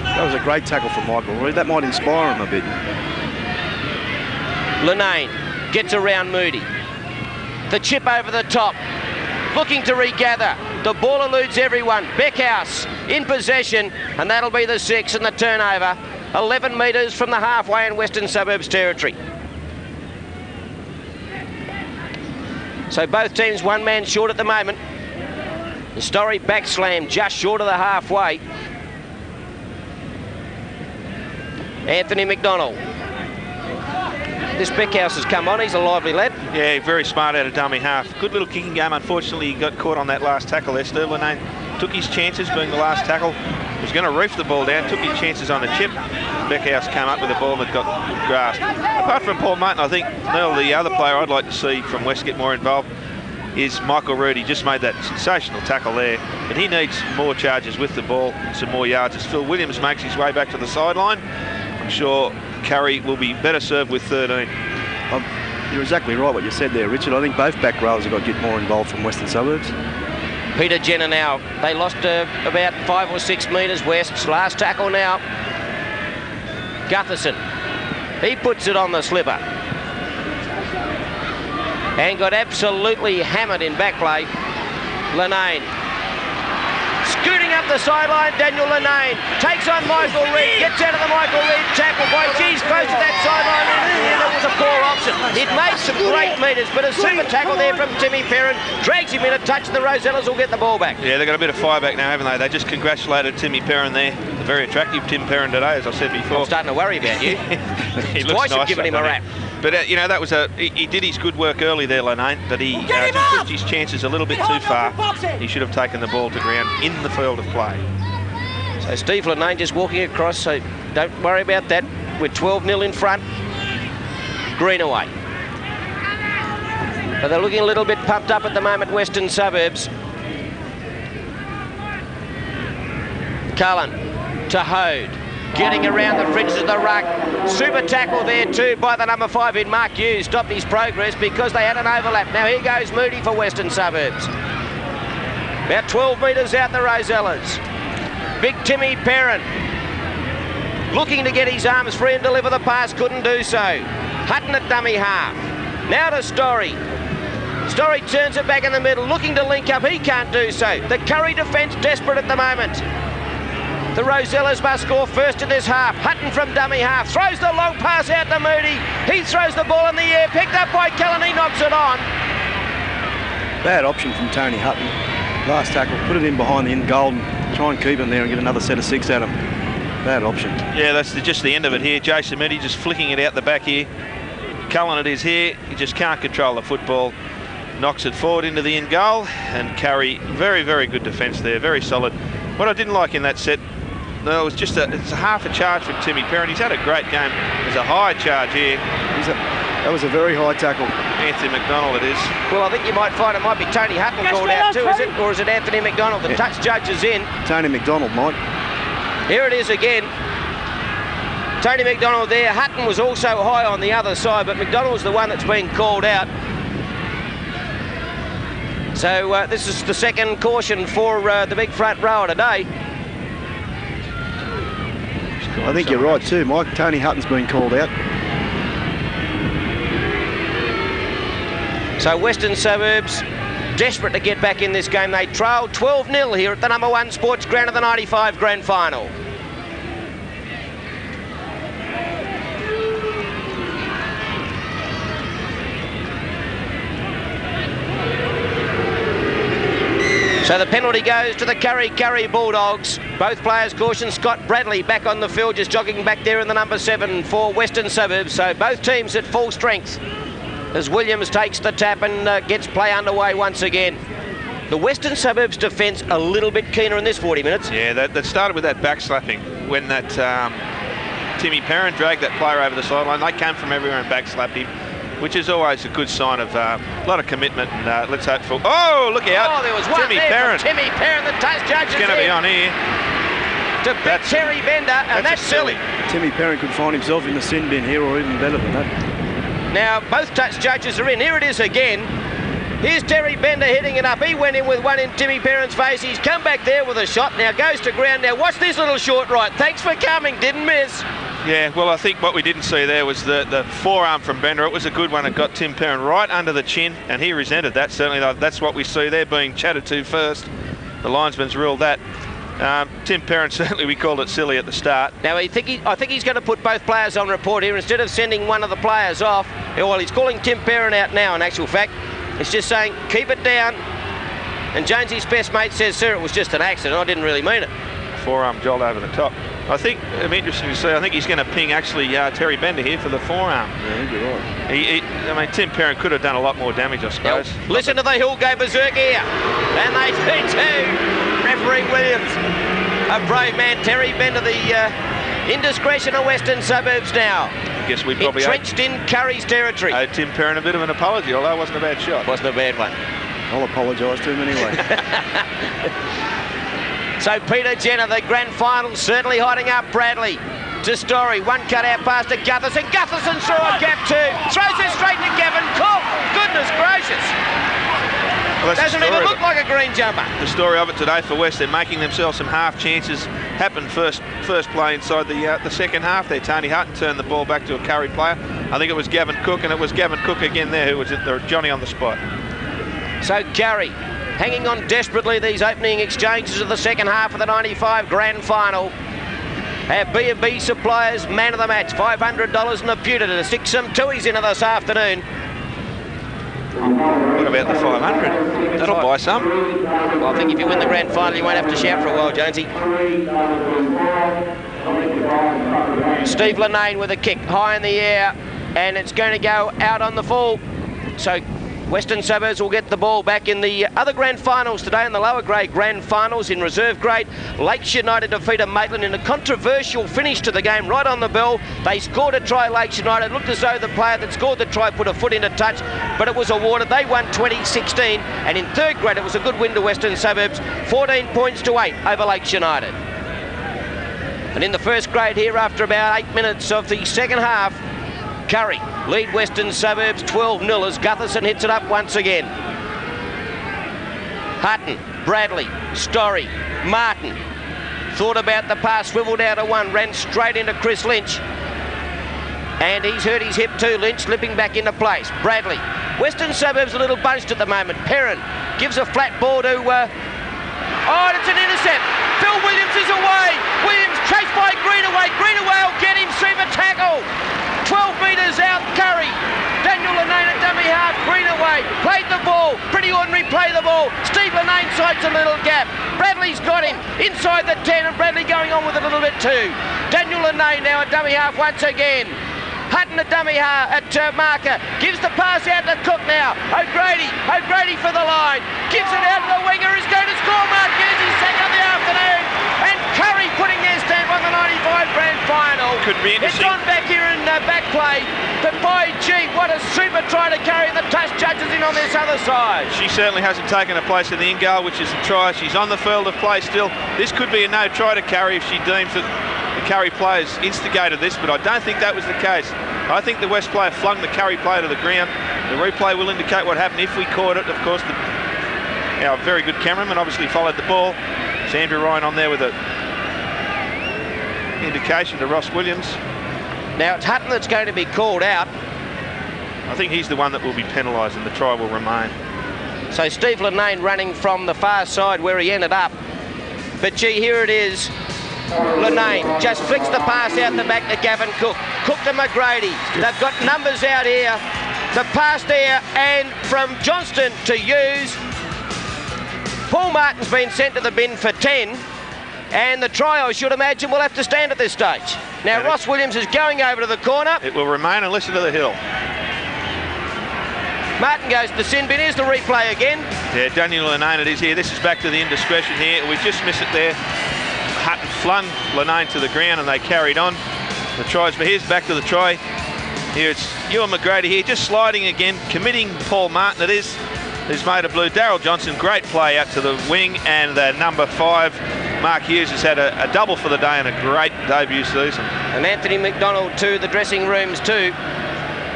That was a great tackle from Michael Reid. That might inspire him a bit. Lenane gets around Moody. The chip over the top. Looking to regather. The ball eludes everyone. Beckhouse in possession, and that'll be the 6 and the turnover. 11 metres from the halfway in Western Suburbs territory. So both teams one man short at the moment. The Story back slam just short of the halfway. Anthony McDonald. This Beckhouse has come on. He's a lively lad. Yeah, very smart out of dummy half. Good little kicking game. Unfortunately, he got caught on that last tackle there. Lenane took his chances being the last tackle. Was going to reef the ball down, took his chances on the chip. Beckhouse came up with a ball that got grasped. Apart from Paul Martin, I think, Neil, the other player I'd like to see from West get more involved is Michael Reid. He just made that sensational tackle there, but he needs more charges with the ball, some more yards. As Phil Williams makes his way back to the sideline, I'm sure Kurri will be better served with 13. You're exactly right what you said there, Richard. I think both back rows have got to get more involved from Western Suburbs. Peter Jenner now. They lost about 5 or 6 metres west. Last tackle now. Gutherson. He puts it on the slipper. And got absolutely hammered in back play. Lenane. Scooting up the sideline, Daniel Lenane takes on Michael Reid, gets out of the Michael Reid tackle. Boy, geez, close to that sideline, and it was a poor option. It made some great metres, but a super tackle there from Timmy Perrin drags him in a touch. The Rosellas will get the ball back. Yeah, they've got a bit of fire back now, haven't they? They just congratulated Timmy Perrin there. The very attractive Tim Perrin today, as I said before. I'm starting to worry about you. He looks Twice nice, you've given him a rap. But, you know, that was he did his good work early there, Lenane, but he just pushed his chances a little bit too far. He should have taken the ball to ground in the field of play. So Steve Lenane just walking across, so don't worry about that. We're 12-0 in front. Greenaway. But they're looking a little bit pumped up at the moment, Western Suburbs. Cullen to Hode. Getting around the fringes of the ruck. Super tackle there too by the number 5 in Mark Hughes. Stopped his progress because they had an overlap. Now here goes Moody for Western Suburbs. About 12 metres out the Rosellas. Big Timmy Perrin. Looking to get his arms free and deliver the pass. Couldn't do so. Hutton at dummy half. Now to Story. Story turns it back in the middle. Looking to link up. He can't do so. The Kurri defence desperate at the moment. The Rosellas must score first in this half. Hutton from dummy half. Throws the long pass out to Moody. He throws the ball in the air. Picked up by Cullen. He knocks it on. Bad option from Tony Hutton. Last tackle. Put it in behind the end goal and try and keep him there and get another set of 6 at him. Bad option. Yeah, that's just the end of it here. Jason Moody just flicking it out the back here. Cullen it is here. He just can't control the football. Knocks it forward into the end goal. And Kurri, very, very good defence there. Very solid. What I didn't like in that set, no, it was just it's a half a charge from Timmy Perrin. He's had a great game. There's a high charge here. That was a very high tackle. Anthony McDonald it is. Well, I think you might find it might be Tony Hutton called out too, is it? Or is it Anthony McDonald? The touch judge is in. Tony McDonald, Mike. Here it is again. Tony McDonald there. Hutton was also high on the other side, but McDonald's the one that's been called out. So this is the second caution for the big front rower today. I think you're right too, Mike. Tony Hutton's been called out. So Western Suburbs desperate to get back in this game. They trailed 12-0 here at the number 1 sports ground of the 95 grand final. So the penalty goes to the Kurri Bulldogs. Both players caution. Scott Bradley back on the field, just jogging back there in the number 7 for Western Suburbs. So both teams at full strength. as Williams takes the tap and gets play underway once again. The Western Suburbs defence a little bit keener in this 40 minutes. Yeah, that started with that backslapping when that Timmy Perrin dragged that player over the sideline. They came from everywhere and backslapped him, which is always a good sign of a lot of commitment. And let's hope for... Oh, look out! Oh, there was one Timmy there Perrin. from Timmy Perrin, the touch judge is going to be on here. To beat Terry Bender, and that's silly. Timmy Perrin could find himself in the sin bin here, or even better than that. Now, both touch judges are in. Here it is again. Here's Terry Bender hitting it up. He went in with one in Timmy Perrin's face. He's come back there with a shot. Now goes to ground. Now watch this little short right. Thanks for coming. Didn't miss. Yeah, well, I think what we didn't see there was the forearm from Bender. It was a good one. It got Tim Perrin right under the chin, and he resented that. Certainly, that's what we see there being chatted to first. The linesman's ruled that. Tim Perrin, certainly we called it silly at the start. Now, I think he's going to put both players on report here. Instead of sending one of the players off, well, he's calling Tim Perrin out now, in actual fact. It's just saying, keep it down. And Jonesy's best mate says, sir, it was just an accident. I didn't really mean it. Forearm jolt over the top. I think it'll be interesting to see. I think he's going to ping actually Terry Bender here for the forearm. Yeah, you're right. I mean, Tim Perrin could have done a lot more damage, I suppose. Yep. Listen to the hill go berserk here. And they do too. Referee Williams. A brave man, Terry Bender, the indiscretion of Western Suburbs now. I guess we probably entrenched in Kurri's territory. Owed Tim Perrin a bit of an apology, although it wasn't a bad shot. Wasn't a bad one. I'll apologise to him anyway. So Peter Jenner, the grand final, certainly hiding up Bradley. To Story, one cut out pass to Gutherson. Gutherson through a gap too. Throws it straight to Gavin Cook. Goodness gracious. Well, doesn't even look like a green jumper. The story of it today for West, they're making themselves some half chances. Happened first play inside the second half there. Tony Hutton turned the ball back to a Kurri player. I think it was Gavin Cook, and it was Gavin Cook again there who was Johnny on the spot. So Kurri hanging on desperately these opening exchanges of the second half of the 95 grand final. Our B&B Suppliers man of the match, $500 and a pewter to stick some twoies into this afternoon. What about the 500? That'll buy some. Well, I think if you win the grand final, you won't have to shout for a while, Jonesy. Steve Linane with a kick high in the air, and it's going to go out on the full. So Western Suburbs will get the ball back in the other grand finals today, in the lower grade grand finals. In reserve grade, Lakes United defeated Maitland in a controversial finish to the game, right on the bell. They scored a try, Lakes United. Looked as though the player that scored the try put a foot into touch, but it was awarded. They won 20-16, and in third grade it was a good win to Western Suburbs, 14 points to 8 over Lakes United. And in the first grade here, after about 8 minutes of the second half, Kurri lead Western Suburbs 12-0 as Gutherson hits it up once again. Hutton, Bradley, Story, Martin. Thought about the pass, swiveled out of one, ran straight into Chris Lynch. And he's hurt his hip too, Lynch slipping back into place. Bradley. Western Suburbs a little bunched at the moment. Perrin gives a flat ball to... Oh, it's an intercept. Phil Williams is away. Williams chased by Greenaway. Greenaway will get him, super tackle. 12 metres out, Kurri. Daniel Linane at dummy half, Greenaway. Played the ball. Pretty ordinary play the ball. Steve Linane sights a little gap. Bradley's got him inside the 10, and Bradley going on with it a little bit too. Daniel Linane now at dummy half once again. Hutton at dummy half at marker. Gives the pass out to Cook now. O'Grady for the line. Gives it out to the winger. Is going to score. Mark Hughes, his second of the afternoon. And Kurri putting their stamp on the 95 grand final. Could be interesting. It's on back here in back play. But by gee, what a super try to carry the touch judges in on this other side. She certainly hasn't taken a place in the in goal, which is the try. She's on the field of play still. This could be a no try to Kurri if she deems that the Kurri players instigated this, but I don't think that was the case. I think the West player flung the Kurri player to the ground. The replay will indicate what happened if we caught it. Of course, our very good cameraman obviously followed the ball. It's Andrew Ryan on there with an indication to Ross Williams. Now it's Hutton that's going to be called out. I think he's the one that will be penalised, and the try will remain. So Steve Linane running from the far side where he ended up. But gee, here it is. Linane just flicks the pass out the back to Gavin Cook. Cook to McGrady. They've got numbers out here. The pass there, and from Johnston to Hughes. Paul Martin's been sent to the bin for 10. And the try, I should imagine, will have to stand at this stage. Now, Ross Williams is going over to the corner. It will remain, and listen to the hill. Martin goes to the sin bin. Here's the replay again. Yeah, Daniel Lenane it is here. This is back to the indiscretion here. We just missed it there. Hutton flung Lenane to the ground and they carried on. The tries, but here's back to the try. Here it's Ewan McGrady here, just sliding again, committing Paul Martin it is. His mate of blue, Daryl Johnson, great play out to the wing, and the number 5, Mark Hughes, has had a double for the day and a great debut season. And Anthony McDonald to the dressing rooms too.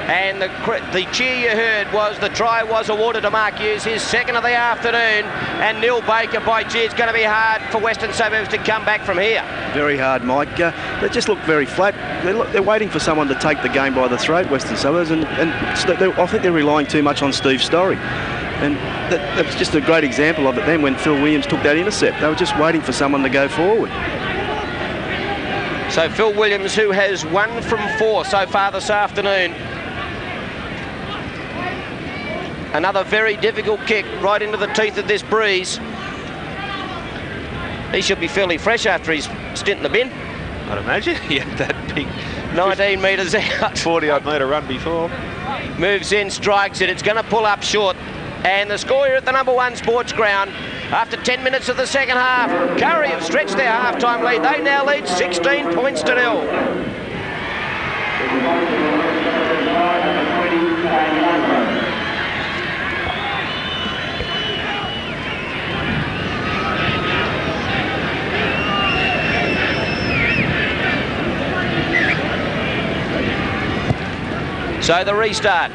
And the cheer you heard was the try was awarded to Mark Hughes, his second of the afternoon. And Neil Baker by cheer. It's going to be hard for Western Suburbs to come back from here. Very hard, Mike. They just look very flat. They're waiting for someone to take the game by the throat, Western Suburbs, and I think they're relying too much on Steve Storey. And that's just a great example of it then when Phil Williams took that intercept. They were just waiting for someone to go forward. So Phil Williams, who has 1 from 4 so far this afternoon. Another very difficult kick right into the teeth of this breeze. He should be fairly fresh after his stint in the bin. I'd imagine he had that big 19 metres out. 40-odd metre run before. Moves in, strikes it. It's going to pull up short. And the score here at the number 1 sports ground after 10 minutes of the second half. Kurri have stretched their half-time lead. They now lead 16 points to 0. So the restart,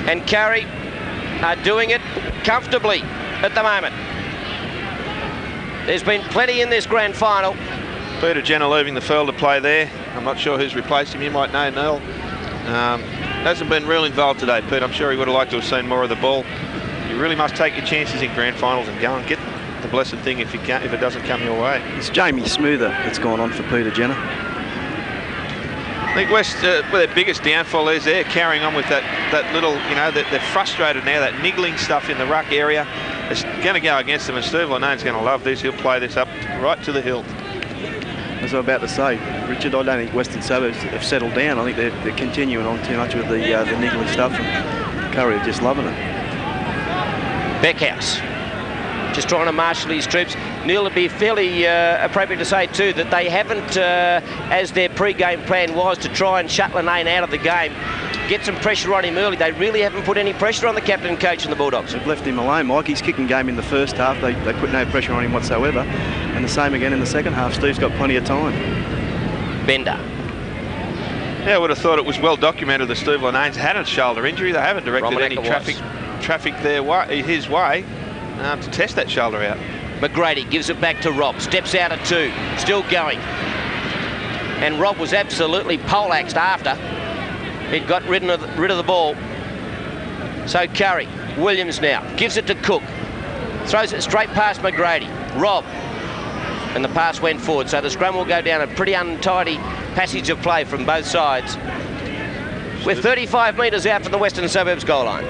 and Kurri are doing it comfortably at the moment. There's been plenty in this grand final. Peter Jenner leaving the field to play there. I'm not sure who's replaced him. You might know, Neil. Hasn't been real involved today, Pete. I'm sure he would have liked to have seen more of the ball. You really must take your chances in grand finals and go and get the blessed thing if it doesn't come your way. It's Jamie Smoother that's gone on for Peter Jenner. I think West, well, their biggest downfall is they're carrying on with that little, you know, they're frustrated now, that niggling stuff in the ruck area. It's going to go against them, and Steve Lenane's going to love this. He'll play this up right to the hilt. As I was about to say, Richard, I don't think Western Suburbs have settled down. I think they're continuing on too much with the niggling stuff, and Kurri are just loving it. Beckhouse just trying to marshal his troops. Neil, it'd be fairly appropriate to say too that they haven't, as their pre-game plan was to try and shut Lenane out of the game, get some pressure on him early. They really haven't put any pressure on the captain and coach and the Bulldogs. They've left him alone, Mike. He's kicking game in the first half. They put no pressure on him whatsoever. And the same again in the second half. Steve's got plenty of time. Bender. Yeah, I would have thought it was well documented that Steve Lenane's had a shoulder injury. They haven't directed any traffic his way to test that shoulder out. McGrady gives it back to Rob. Steps out at 2. Still going. And Rob was absolutely poleaxed after. He'd got rid of the ball. So Kurri, Williams now, gives it to Cook. Throws it straight past McGrady. Rob. And the pass went forward. So the scrum will go down a pretty untidy passage of play from both sides. We're 35 metres out from the Western Suburbs goal line.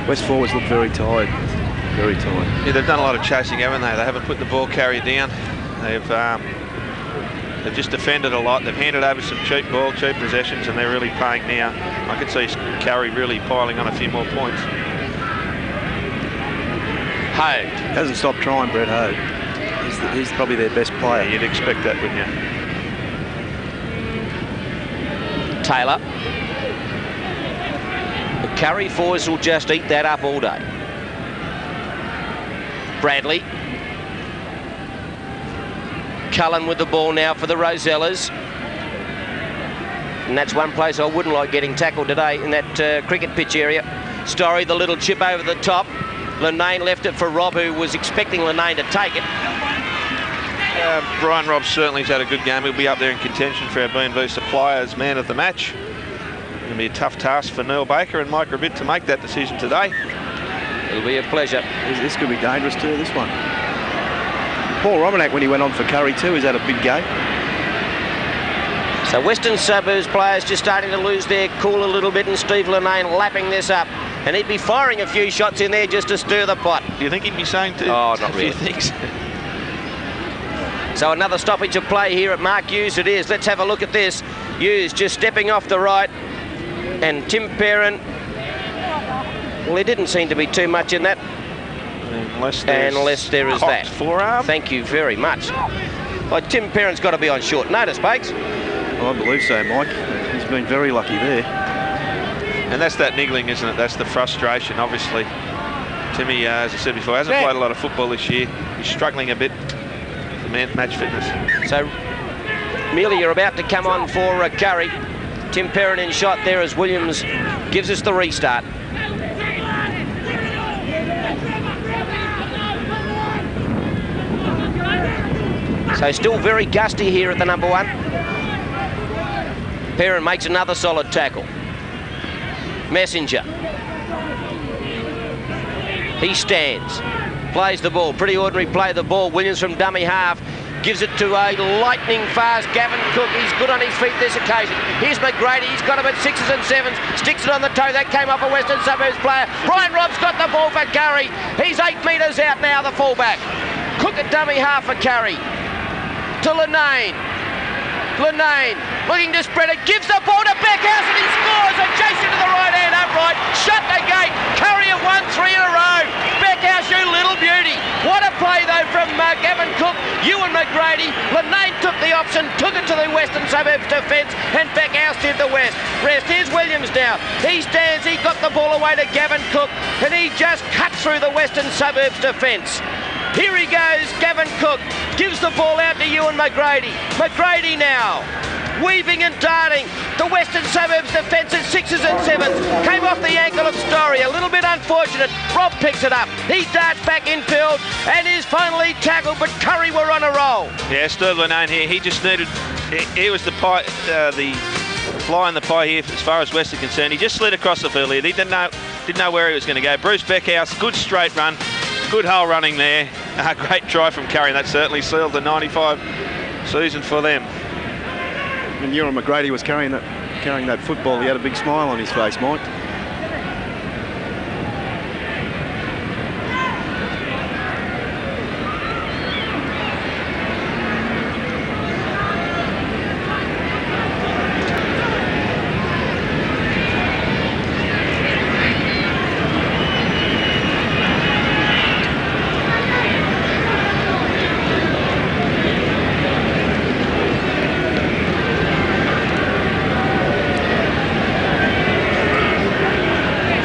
West forwards look very tired. Very tired. Yeah, they've done a lot of chasing, haven't they? They haven't put the ball carrier down. They've just defended a lot. They've handed over some cheap possessions, and they're really paying now. I could see Kurri really piling on a few more points. Hogue. Hasn't stopped trying, Brett Hogue. He's probably their best player. Yeah, you'd expect that, wouldn't you? Taylor. The Kurri forwards will just eat that up all day. Bradley. Cullen with the ball now for the Rosellas. And that's one place I wouldn't like getting tackled today, in that cricket pitch area. Storey, the little chip over the top. Lenane left it for Rob, who was expecting Lenane to take it. Brian Robb certainly has had a good game. He'll be up there in contention for our B&B Suppliers Man of the Match. It'll be a tough task for Neil Baker and Mike Rabbit to make that decision today. It'll be a pleasure. This could be dangerous too, this one. Paul Romanak, when he went on for Kurri too, he's had a big game. So Western Suburbs players just starting to lose their cool a little bit, and Steve Lenane lapping this up. And he'd be firing a few shots in there just to stir the pot. Do you think he'd be saying to not really. Things? So another stoppage of play here at Mark Hughes it is. Let's have a look at this. Hughes just stepping off the right, and Tim Perrin, well, he didn't seem to be too much in that. Unless there is that. Forearm. Thank you very much. Well, Tim Perrin's got to be on short notice, Bakes. Well, I believe so, Mike. He's been very lucky there. And that's that niggling, isn't it? That's the frustration, obviously. Timmy, as I said before, hasn't played a lot of football this year. He's struggling a bit for match fitness. So, Mealy, you're about to come on for Kurri. Tim Perrin in shot there as Williams gives us the restart. So still very gusty here at the number 1. Perrin makes another solid tackle. Messenger. He stands. Plays the ball. Pretty ordinary play the ball. Williams from dummy half. Gives it to a lightning fast Gavin Cook. He's good on his feet this occasion. Here's McGrady. He's got him at 6s and 7s. Sticks it on the toe. That came off a Western Suburbs player. Brian Robb's got the ball for Kurri. He's 8 metres out now, the fullback. Cook at dummy half for Kurri. To Linane. Linane looking to spread it. Gives the ball to Beckhouse and he scores. Adjacent to the right hand upright. Shut the gate. Kurri have won 3 in a row. Beckhouse, you little beauty. What a play though from Gavin Cook. Ewan McGrady. Linane took the option, took it to the Western Suburbs defence, and Beckhouse did the rest. Here's Williams now. He stands, he got the ball away to Gavin Cook, and he just cut through the Western Suburbs defence. Here he goes, Gavin Cook. Gives the ball out to Ewan McGrady. McGrady now. Weaving and darting. The Western Suburbs defence at 6s and 7s. Came off the ankle of Story. A little bit unfortunate. Rob picks it up. He darts back infield and is finally tackled, but Kurri were on a roll. Yeah, Steve Linane here. He just needed... He was the fly in the pie here as far as West are concerned. He just slid across the field here. He didn't know where he was going to go. Bruce Beckhouse, good straight run. Good hole running there. A great try from Kurri. That certainly sealed the 95 season for them. When Ewan McGrady was carrying that football, he had a big smile on his face, Mike.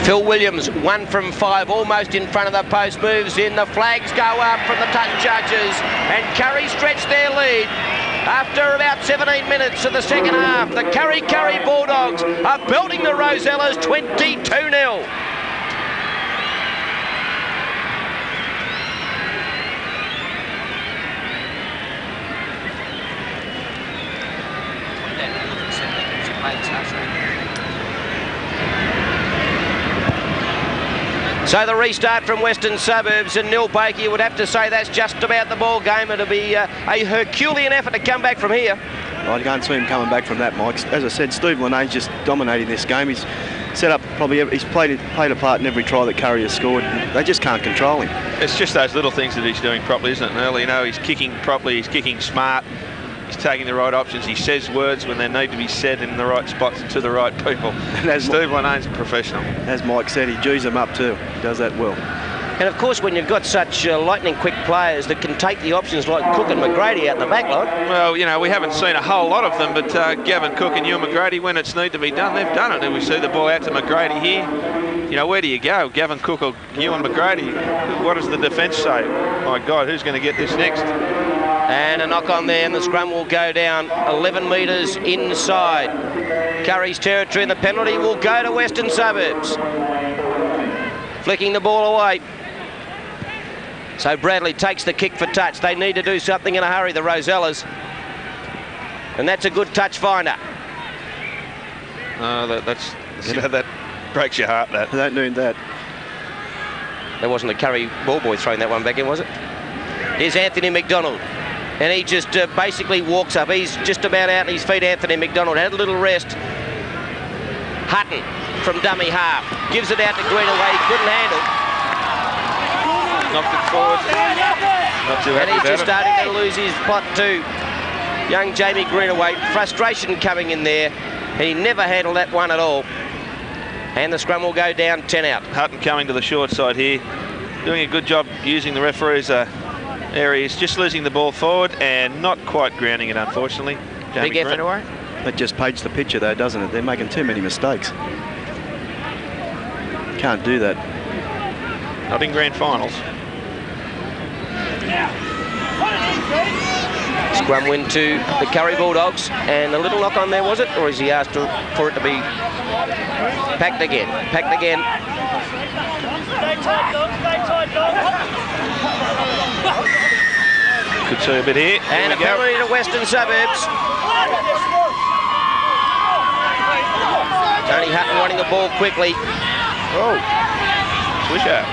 Phil Williams, 1 from 5, almost in front of the post, moves in. The flags go up from the touch judges, and Kurri stretched their lead. After about 17 minutes of the second half, the Kurri Bulldogs are belting the Rosellas 22-0. So the restart from Western Suburbs, and Neil Baker, you would have to say that's just about the ball game. It'll be a Herculean effort to come back from here. I can't see him coming back from that, Mike. As I said, Steve Linane's just dominating this game. He's set up he's played a part in every try that Kurri has scored. They just can't control him. It's just those little things that he's doing properly, isn't it? And early, he's kicking properly, he's kicking smart. He's taking the right options. He says words when they need to be said in the right spots to the right people. And Steve Linane's a professional. As Mike said, he G's them up too. He does that well. And of course, when you've got such lightning quick players that can take the options like Cook and McGrady out the back line. Well, we haven't seen a whole lot of them, but Gavin Cook and Ewan McGrady, when it's need to be done, they've done it. And we see the ball out to McGrady here. Where do you go? Gavin Cook or Ewan McGrady? What does the defence say? My God, who's going to get this next? And a knock on there, and the scrum will go down 11 metres inside Kurri's territory, and the penalty will go to Western Suburbs. Flicking the ball away. So Bradley takes the kick for touch. They need to do something in a hurry, the Rosellas. And that's a good touch finder. That breaks your heart, that. That knew that. There wasn't a Kurri ball boy throwing that one back in, was it? Here's Anthony McDonald. And he just basically walks up. He's just about out on his feet, Anthony McDonald. Had a little rest. Hutton from dummy half. Gives it out to Greenaway. He couldn't handle. Knocked it forward. Not too happy and he's just about starting to lose his plot too. young Jamie Greenaway. Frustration coming in there. He never handled that one at all. And the scrum will go down 10 out. Hutton coming to the short side here. Doing a good job using the referee's areas. Just losing the ball forward and not quite grounding it, unfortunately. Jamie Big effort. Greenaway. That just pages the picture, though, doesn't it? They're making too many mistakes. Can't do that. Not in grand finals. Scrum win to the Kurri Bulldogs, and a little knock on there, was it? Or is he asked for it to be packed again? Packed again. Could see a bit here. And a penalty to Western Suburbs. Tony Hutton wanting the ball quickly. Oh, Swisher.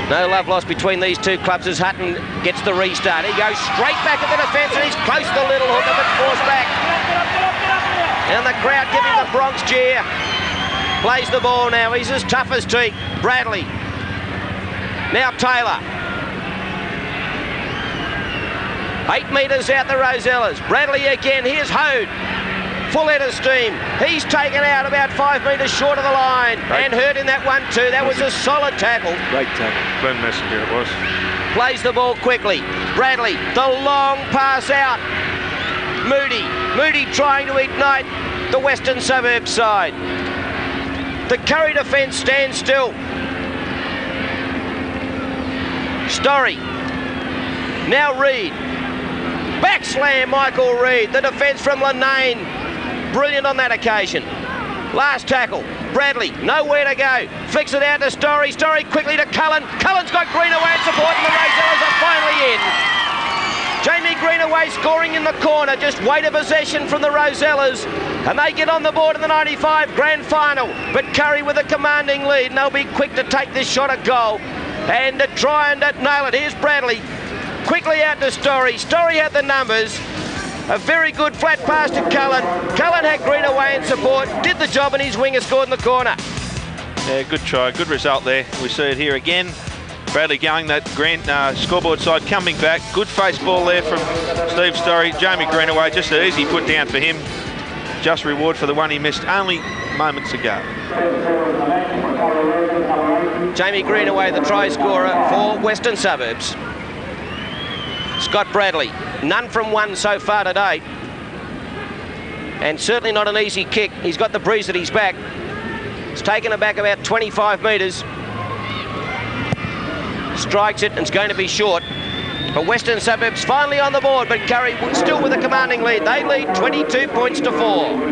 No love lost between these two clubs as Hutton gets the restart. He goes straight back at the defence and he's close to the little hooker but forced back. And the crowd giving the Bronx cheer. Plays the ball now. He's as tough as teak. Bradley. Now Taylor. 8 metres out the Rosellas. Bradley again. Here's Hode. Full head of steam. He's taken out about 5 metres short of the line. And hurt in that one too. That was a solid tackle. Great tackle. Glenn Messenger it was. Plays the ball quickly. Bradley, the long pass out. Moody trying to ignite the Western Suburbs side. The Kurri defence stands still. Story. Now Reid. Back slam Michael Reid. The defence from Lenane. Brilliant on that occasion. Last tackle. Bradley, nowhere to go. Flicks it out to Story. Story quickly to Cullen. Cullen's got Greenaway in support and the Rosellas are finally in. Jamie Greenaway scoring in the corner. Just weight of possession from the Rosellas. And they get on the board in the 95 grand final. But Kurri with a commanding lead and they'll be quick to take this shot at goal. And to try and nail it. Here's Bradley. Quickly out to Story. Story had the numbers. A very good flat pass to Cullen. Cullen had Greenaway in support, did the job, and his winger scored in the corner. Yeah, good try, good result there. We see it here again. Bradley going that grand scoreboard side, coming back. Good face ball there from Steve Story. Jamie Greenaway, just an easy put down for him. Just reward for the one he missed only moments ago. Jamie Greenaway, the try scorer for Western Suburbs. Scott Bradley, none from one so far today. And certainly not an easy kick. He's got the breeze at his back. It's taken it back about 25 metres. Strikes it and it's going to be short. But Western Suburbs finally on the board, but Kurri still with a commanding lead. They lead 22 points to 4.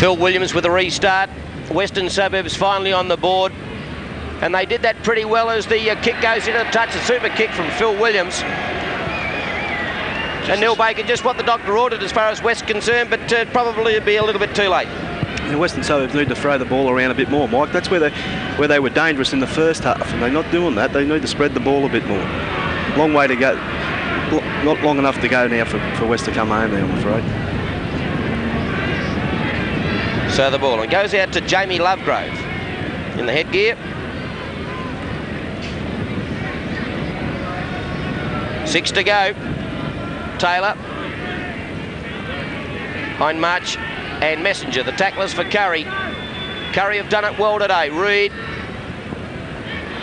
Phil Williams with a restart. Western Suburbs finally on the board. And they did that pretty well as the kick goes into touch. A super kick from Phil Williams. And Neil Baker just what the doctor ordered as far as West's concerned, but probably it'd be a little bit too late. The Western Suburbs need to throw the ball around a bit more, Mike. That's where they were dangerous in the first half, and they're not doing that. They need to spread the ball a bit more. Long way to go. Not long enough to go now for West to come home there, I'm afraid. So the ball goes out to Jamie Lovegrove in the headgear. 6 to go. Taylor, Hindmarch and Messenger, the tacklers for Kurri. Kurri have done it well today. Reid,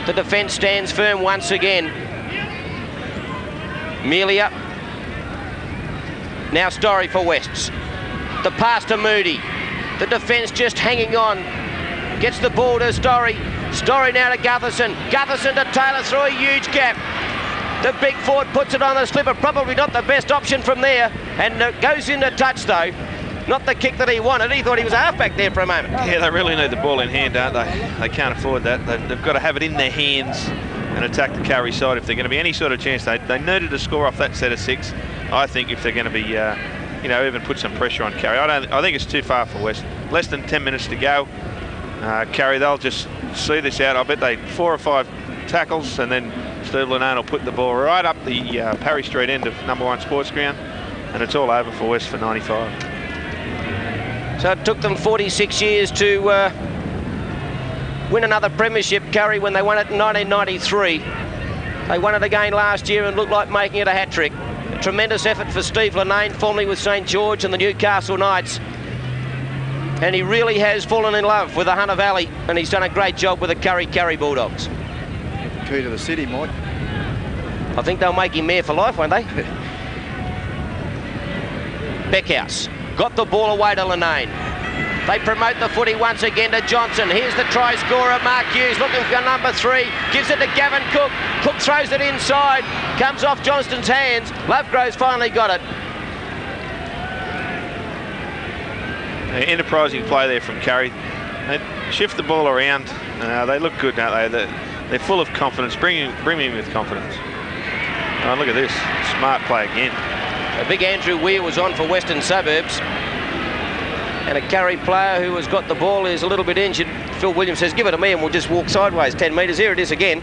the defence stands firm once again. Melia, now Story for Wests. The pass to Moody. The defence just hanging on. Gets the ball to Story. Story now to Gutherson. Gutherson to Taylor through a huge gap. The big forward puts it on the slipper. Probably not the best option from there. And goes into touch though. not the kick that he wanted. He thought he was a halfback there for a moment. Yeah, they really need the ball in hand, don't they? They can't afford that. They've got to have it in their hands and attack the Kurri side if they're going to be any sort of chance. They needed to score off that set of 6, I think, if they're going to be, you know, even put some pressure on Kurri. I think it's too far for West. Less than 10 minutes to go. Kurri, they'll just see this out. I bet they 4 or 5 tackles, and then Steve Lenane will put the ball right up the Parry Street end of number 1 Sports Ground, and it's all over for West for 95. So it took them 46 years to win another premiership, Kurri, when they won it in 1993. They won it again last year and looked like making it a hat-trick. A tremendous effort for Steve Lenane, formerly with St George and the Newcastle Knights. And he really has fallen in love with the Hunter Valley, and he's done a great job with the Kurri Bulldogs. Key to the city, Mike. I think they'll make him mayor for life, won't they? Beckhouse got the ball away to Lenane. They promote the footy once again to Johnson. Here's the try scorer, Mark Hughes, looking for number 3. Gives it to Gavin Cook. Cook throws it inside. Comes off Johnston's hands. Lovegrove's finally got it. Enterprising play there from Kurri. They shift the ball around. They look good, don't they? They're full of confidence. Bring him with confidence. Oh, look at this. Smart play again. A big Andrew Weir was on for Western Suburbs. And a Kurri player who has got the ball is a little bit injured. Phil Williams says, give it to me and we'll just walk sideways 10 metres. Here it is again.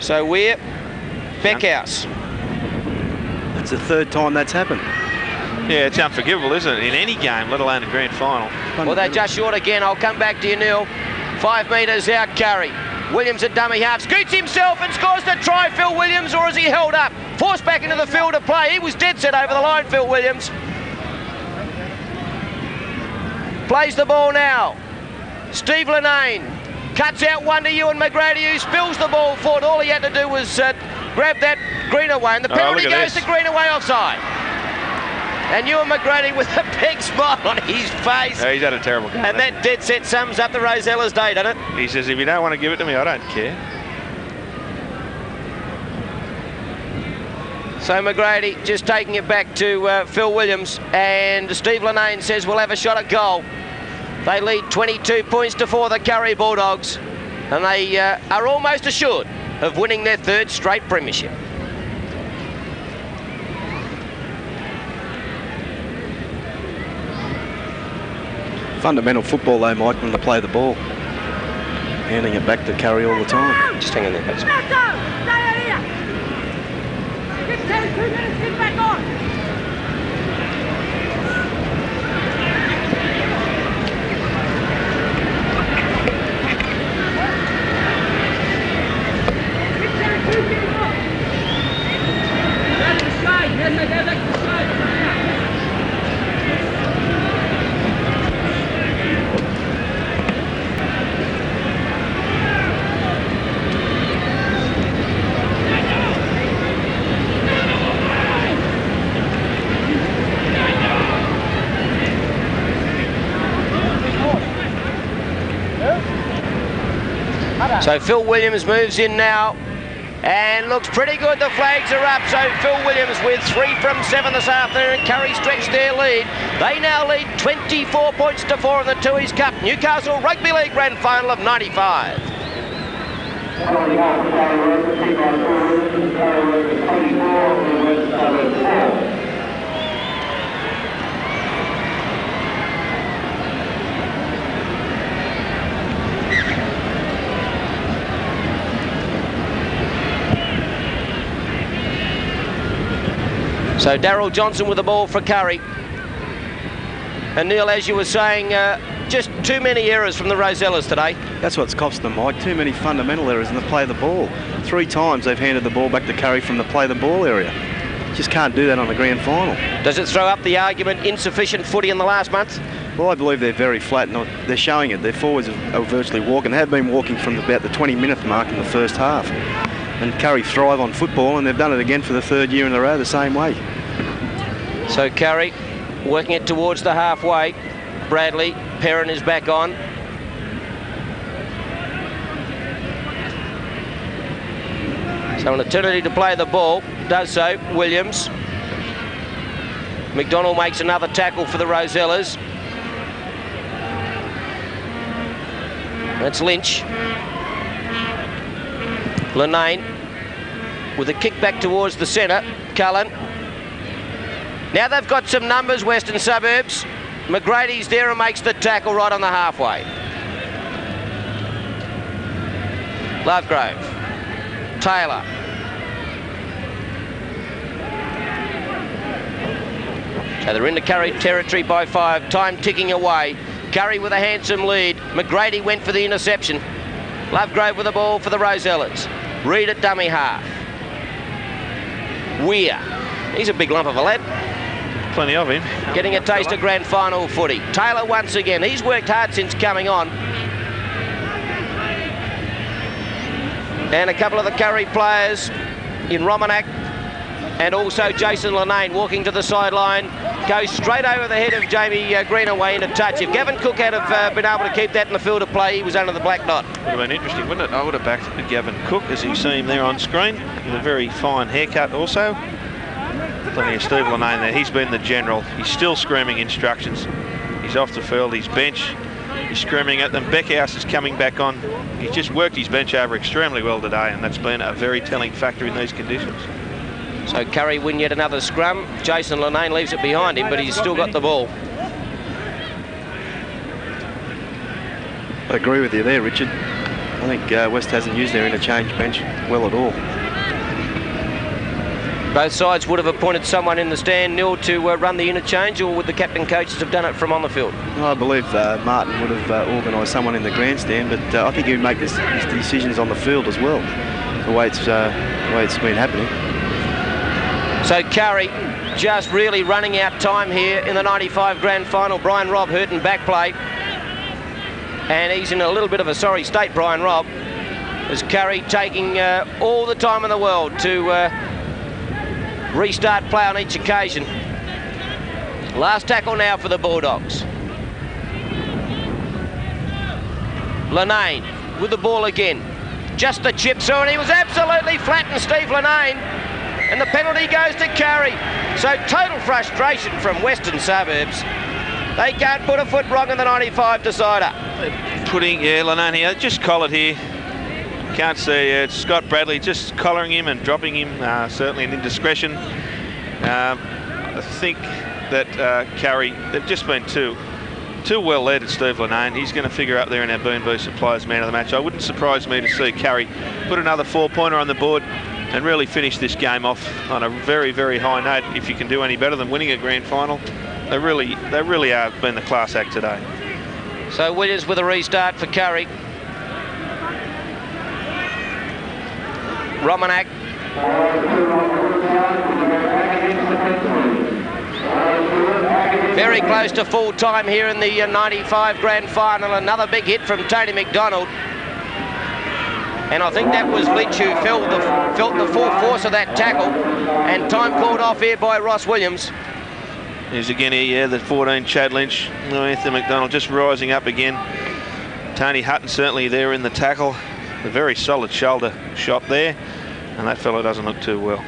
So Weir, Beckhouse. That's the 3rd time that's happened. Yeah, it's unforgivable, isn't it? In any game, let alone a grand final. Well, they're just short again. I'll come back to you, Neil. 5 metres out, Kurri. Williams at dummy half, scoots himself and scores the try, Phil Williams, or is he held up? Forced back into the field of play. He was dead set over the line, Phil Williams. Plays the ball now. Steve Lenane cuts out one to Ewan McGrady, who spills the ball forward. All he had to do was grab that Greenaway, and the penalty goes to Greenaway offside. And Ewan McGrady with a big smile on his face. Yeah, he's had a terrible game. And that dead set sums up the Rosellas' day, doesn't it? He says, if you don't want to give it to me, I don't care. So McGrady just taking it back to Phil Williams, and Steve Lenane says we'll have a shot at goal. They lead 22 points to 4, the Kurri Bulldogs, and they are almost assured of winning their 3rd straight premiership. Fundamental football though, Mike, when they play the ball. Handing it back to Kurri all the time. Just hang on there, folks. So Phil Williams moves in now and looks pretty good. The flags are up. So Phil Williams with 3 from 7 this afternoon. Kurri stretched their lead. They now lead 24 points to 4 in the Tooheys Cup Newcastle Rugby League Grand Final of 95. So Daryl Johnson with the ball for Kurri. And Neil, as you were saying, just too many errors from the Rosellas today. That's what's cost them, Mike. Too many fundamental errors in the play of the ball. 3 times they've handed the ball back to Kurri from the play of the ball area. Just can't do that on the grand final. Does it throw up the argument insufficient footy in the last month? Well, I believe they're very flat. They're showing it. Their forwards are virtually walking. They have been walking from about the 20-minute mark in the first half. And Kurri thrive on football, and they've done it again for the 3rd year in a row the same way. So Kurri working it towards the halfway. Bradley, Perrin is back on. So an opportunity to play the ball. Does so, Williams. McDonald makes another tackle for the Rosellas. That's Lynch. Lenane with a kick back towards the centre. Cullen. Now they've got some numbers, Western Suburbs. McGrady's there and makes the tackle right on the halfway. Lovegrove. Taylor. So they're into Curry territory by 5. Time ticking away. Curry with a handsome lead. McGrady went for the interception. Lovegrove with the ball for the Rosellas. Reed at dummy half. Weir. He's a big lump of a lad. Plenty of him. Getting a taste of grand final footy. Taylor once again. He's worked hard since coming on. And a couple of the Curry players in Romanak and also Jason Lenane walking to the sideline. Goes straight over the head of Jamie Greenaway into touch. If Gavin Cook had been able to keep that in the field of play, he was under the black dot. Would have been interesting, wouldn't it? I would have backed Gavin Cook, as you see him there on screen, with a very fine haircut also. Plenty of Steve Lenane there. He's been the general. He's still screaming instructions. He's off the field, he's bench. He's screaming at them. Beckhouse is coming back on. He's just worked his bench over extremely well today, and that's been a very telling factor in these conditions. So Curry win yet another scrum. Jason Lenane leaves it behind him, but he's still got the ball. I agree with you there, Richard. I think West hasn't used their interchange bench well at all. Both sides would have appointed someone in the stand, Neil, to run the interchange, or would the captain coaches have done it from on the field? I believe Martin would have organised someone in the grandstand, but I think he would make his decisions on the field as well, the way it's been happening. So Curry just really running out time here in the 95 grand final. Brian Robb hurt in back play, and he's in a little bit of a sorry state, Brian Robb, as Curry taking all the time in the world to restart play on each occasion. Last tackle now for the Bulldogs. Lenane with the ball again. Just the chip through, and he was absolutely flattened, Steve Lenane. And the penalty goes to Curry. So total frustration from Western Suburbs. They can't put a foot wrong in the 95 decider. Putting, Lenane here, just collared here. Can't see, it's Scott Bradley just collaring him and dropping him, certainly an indiscretion. I think that Curry, they've just been too well led at Steve Lenane. He's going to figure up there in our Boon Booster Players Man of the Match. I wouldn't surprise me to see Curry put another 4-pointer on the board and really finish this game off on a very, very high note. If you can do any better than winning a grand final, they really are been the class act today. So Williams with a restart for Curry. Romanak. Very close to full time here in the 95 grand final. Another big hit from Tony McDonald. And I think that was Lynch who felt the full force of that tackle. And time called off here by Ross Williams. Here's again here, the 14, Chad Lynch. Anthony McDonald just rising up again. Tony Hutton certainly there in the tackle. A very solid shoulder shot there. And that fellow doesn't look too well.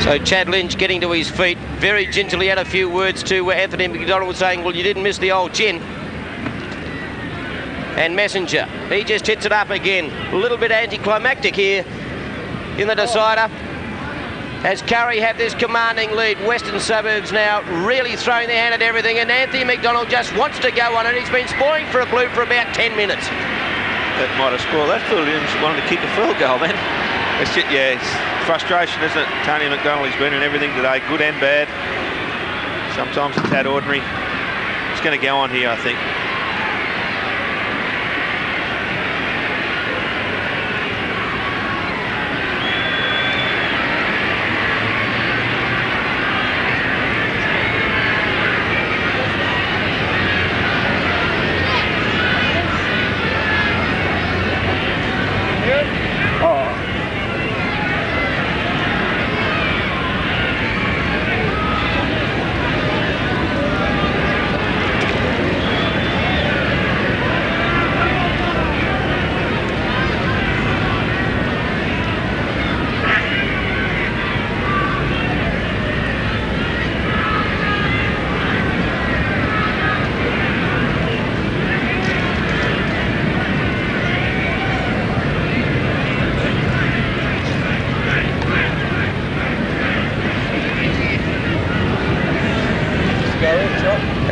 So Chad Lynch getting to his feet, very gingerly had a few words to Anthony McDonald, saying, well, you didn't miss the old chin. And Messenger, he just hits it up again. A little bit anticlimactic here in the decider. As Curry have this commanding lead, Western Suburbs now really throwing their hand at everything, and Anthony McDonald just wants to go on it. He's been spoiling for a blue for about 10 minutes. That might have scored. That Williams wanted to kick a field goal, man. It's just, it's frustration, isn't it? Tony McDonald, he's been in everything today, good and bad. Sometimes a tad ordinary. It's going to go on here, I think.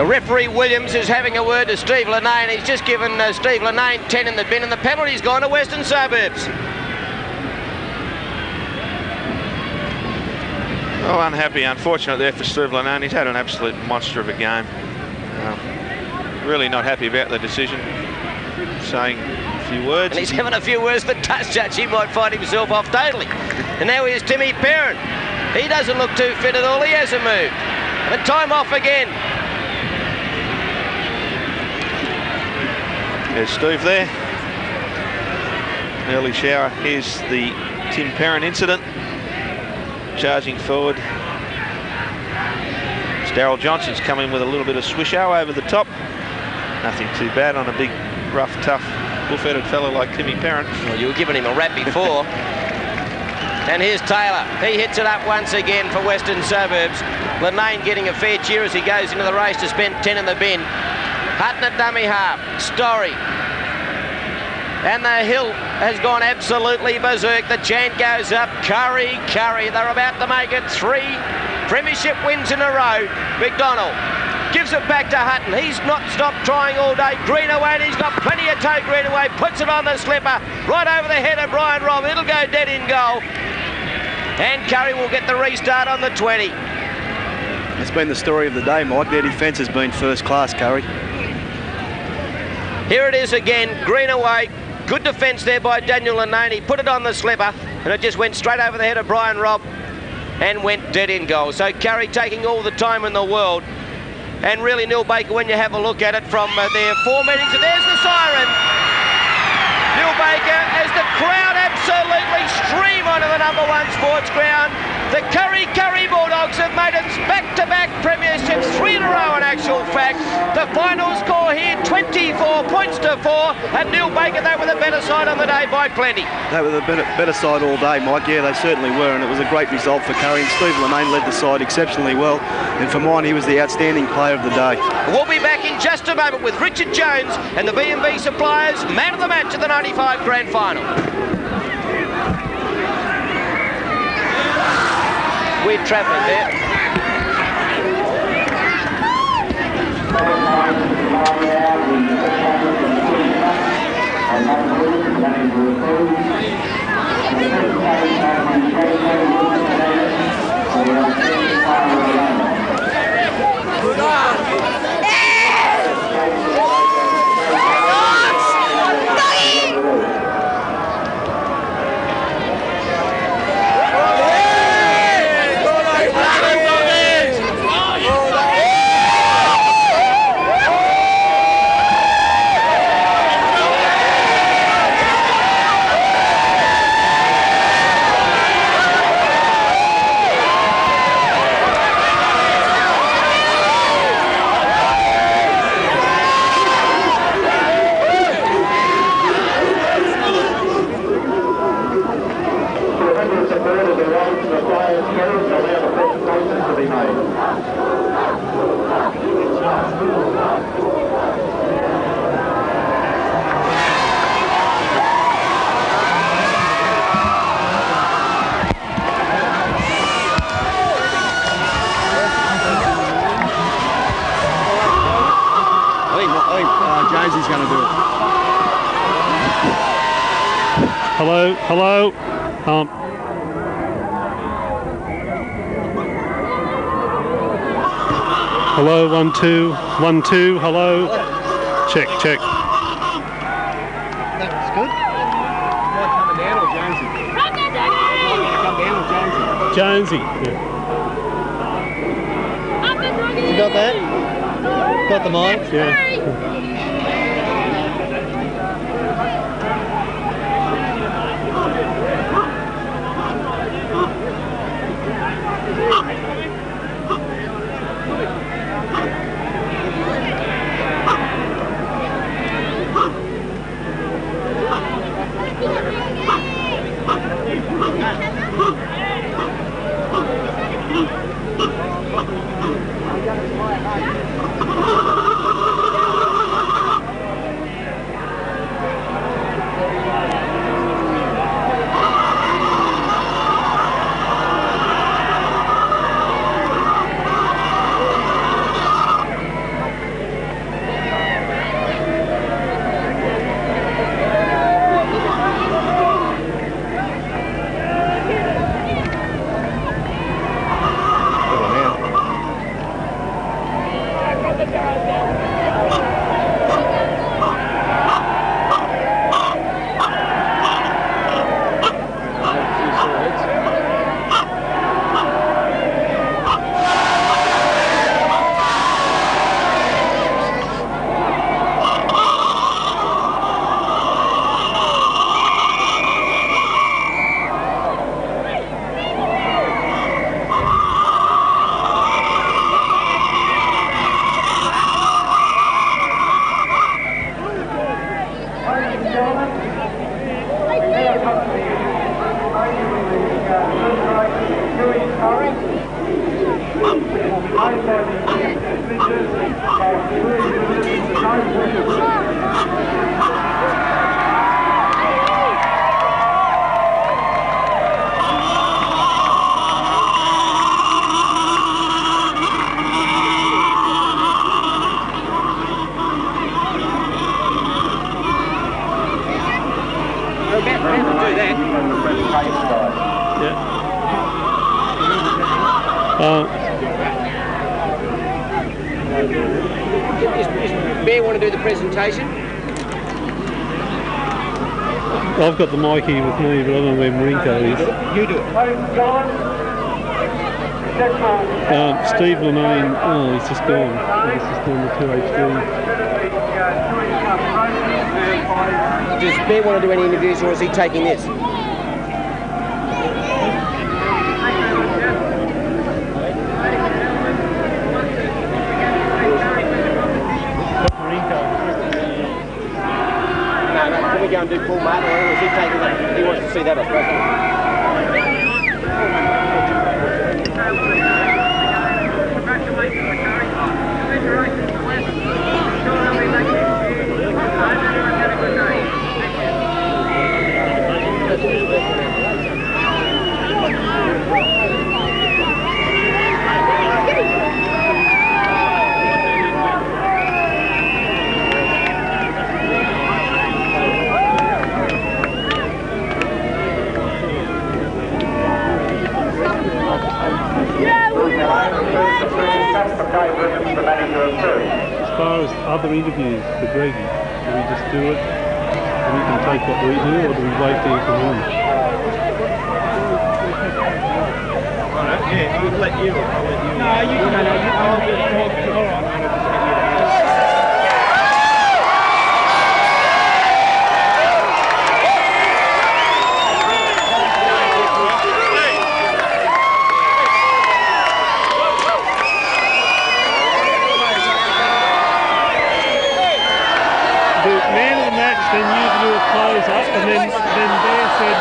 Referee Williams is having a word to Steve Linnane. He's just given Steve Linnane 10 in the bin, and the penalty's gone to Western Suburbs. Oh, unhappy, unfortunate there for Steve Linnane. He's had an absolute monster of a game. Really not happy about the decision. Saying a few words. And he's having a few words with the touch judge. He might find himself off totally. And now here's Timmy Perrin. He doesn't look too fit at all. He hasn't moved. And time off again. There's Steve there. Early shower. Here's the Tim Perrin incident. Charging forward. Darryl Johnson's coming with a little bit of swish-o over the top. Nothing too bad on a big, rough, tough, bull-footed fellow like Timmy Perrin. Well, you were giving him a rap before. And here's Taylor. He hits it up once again for Western Suburbs. Linnane getting a fair cheer as he goes into the race to spend 10 in the bin. Hutton at dummy half. Story. And the hill has gone absolutely berserk. The chant goes up. Kurri. They're about to make it 3 premiership wins in a row. McDonald gives it back to Hutton. He's not stopped trying all day. Greenaway, and he's got plenty of toe. Greenaway puts it on the slipper. Right over the head of Brian Robb. It'll go dead in goal. And Kurri will get the restart on the 20. It's been the story of the day, Mike. Their defence has been first class, Kurri. Here it is again. Greenaway. Good defence there by Daniel Linnane. He put it on the slipper and it just went straight over the head of Brian Robb and went dead in goal. So Kurri taking all the time in the world. And really, Neil Baker, when you have a look at it from their 4 meetings, and there's the siren. Neil Baker, as the crowd absolutely stream onto the #1 sports ground. The Kurri Bulldogs have made it back-to-back premierships, 3 in a row in actual fact. The final score here, 24 points to 4, and Neil Baker, they were the better side on the day by plenty. They were the better side all day, Mike. Yeah, they certainly were, and it was a great result for Kurri. And Steve Linnane led the side exceptionally well, and for mine, he was the outstanding player of the day. We'll be back in just a moment with Richard Jones and the B&B Suppliers man of the match at the 95 Grand Final. Weird travelling there. Jonesy's going to do it. Hello. Hello, 1 2 1 2. Hello. Check. That's good. Coming down or Jonesy? Come down or Jonesy? Jonesy. Yeah. You got that? Got the mic? Yeah. Does Bear want to do the presentation? I've got the mic here with me, but I don't know where Marinko is. You do it. Steve Lenane, oh, he's just gone. He's just doing the 2HD. Does Bear want to do any interviews, or is he taking this? Can we go and do Paul Martin, or is he taking that? He wants to see that up. As far as other interviews for Greggy, do we just do it and we can take what we do, or do we wait till you come on? Yeah, I'll let you. No, you can. All right. Then you do a close-up, and then Bear said,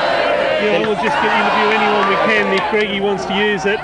you know, we'll just interview anyone we can if Greggy wants to use it.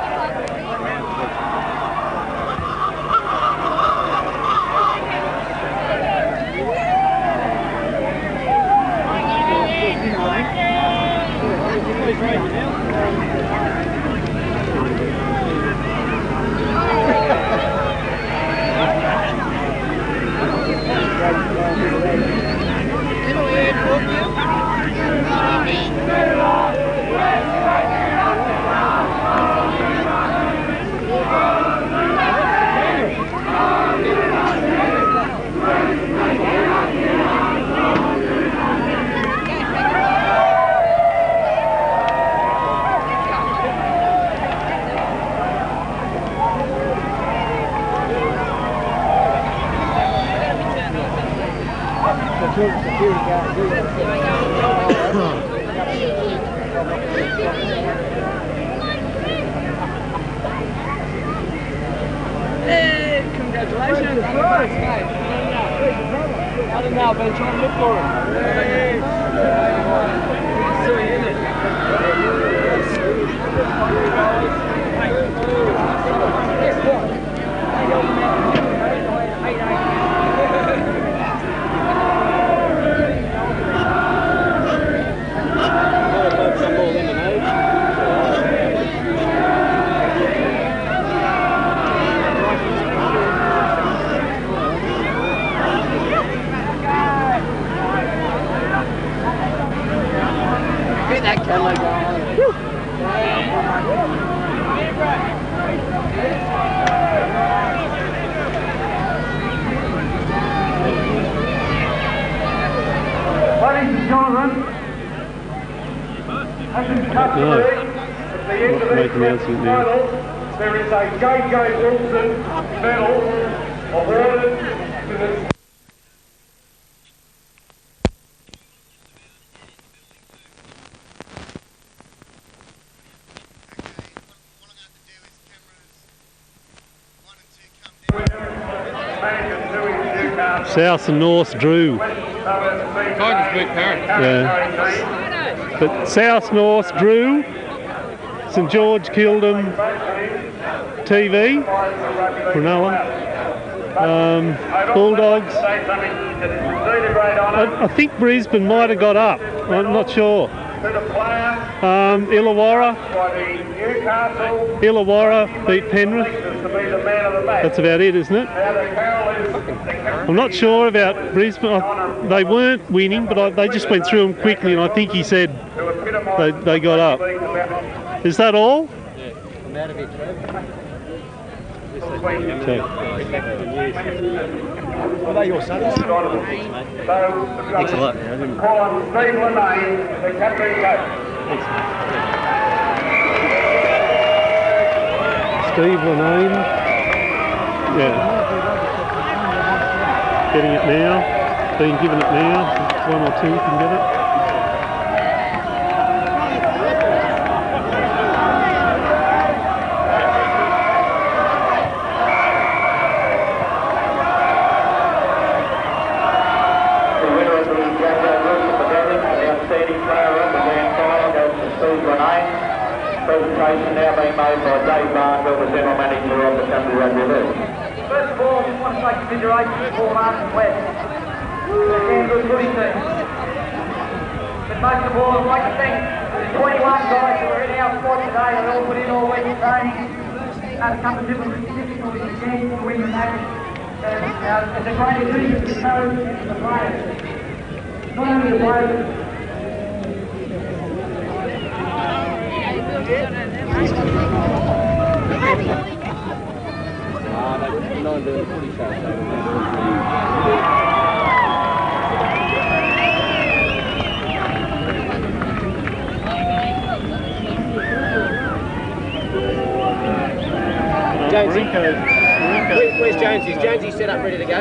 Hey, congratulations. I don't know, I've been trying to look for him. That camera going. Ladies and gentlemen, as is customary, at the end of each final, there is a J.J. Wilson medal awarded to the... South and North drew. Yeah. But South North drew. St George killed them. TV, Cronulla, Bulldogs. I think Brisbane might have got up. I'm not sure. Illawarra beat Penrith. That's about it, isn't it? I'm not sure about Brisbane. They weren't winning, but they just went through them quickly, and I think he said they got up. Is that all? Yeah, I'm out of it. Okay. Are they your sons? Thanks a lot. Steve Lanane. Yeah. Getting it now. Being given it now. One or two can get it. Presentation now being made by Dave Barnwell, the General Manager of the Country Rugby League. First of all, I just want to take consideration for Martin West. Again, good footy team. But most of all, I'd like to thank the 21 guys who are in our squad today. They all put in all week training. Had a couple of difficulties again to win the match. It's a great achievement to show the players. Not only the players. They're not doing the footy show. Jonesy. Where's Jonesy? Is Jonesy set up ready to go?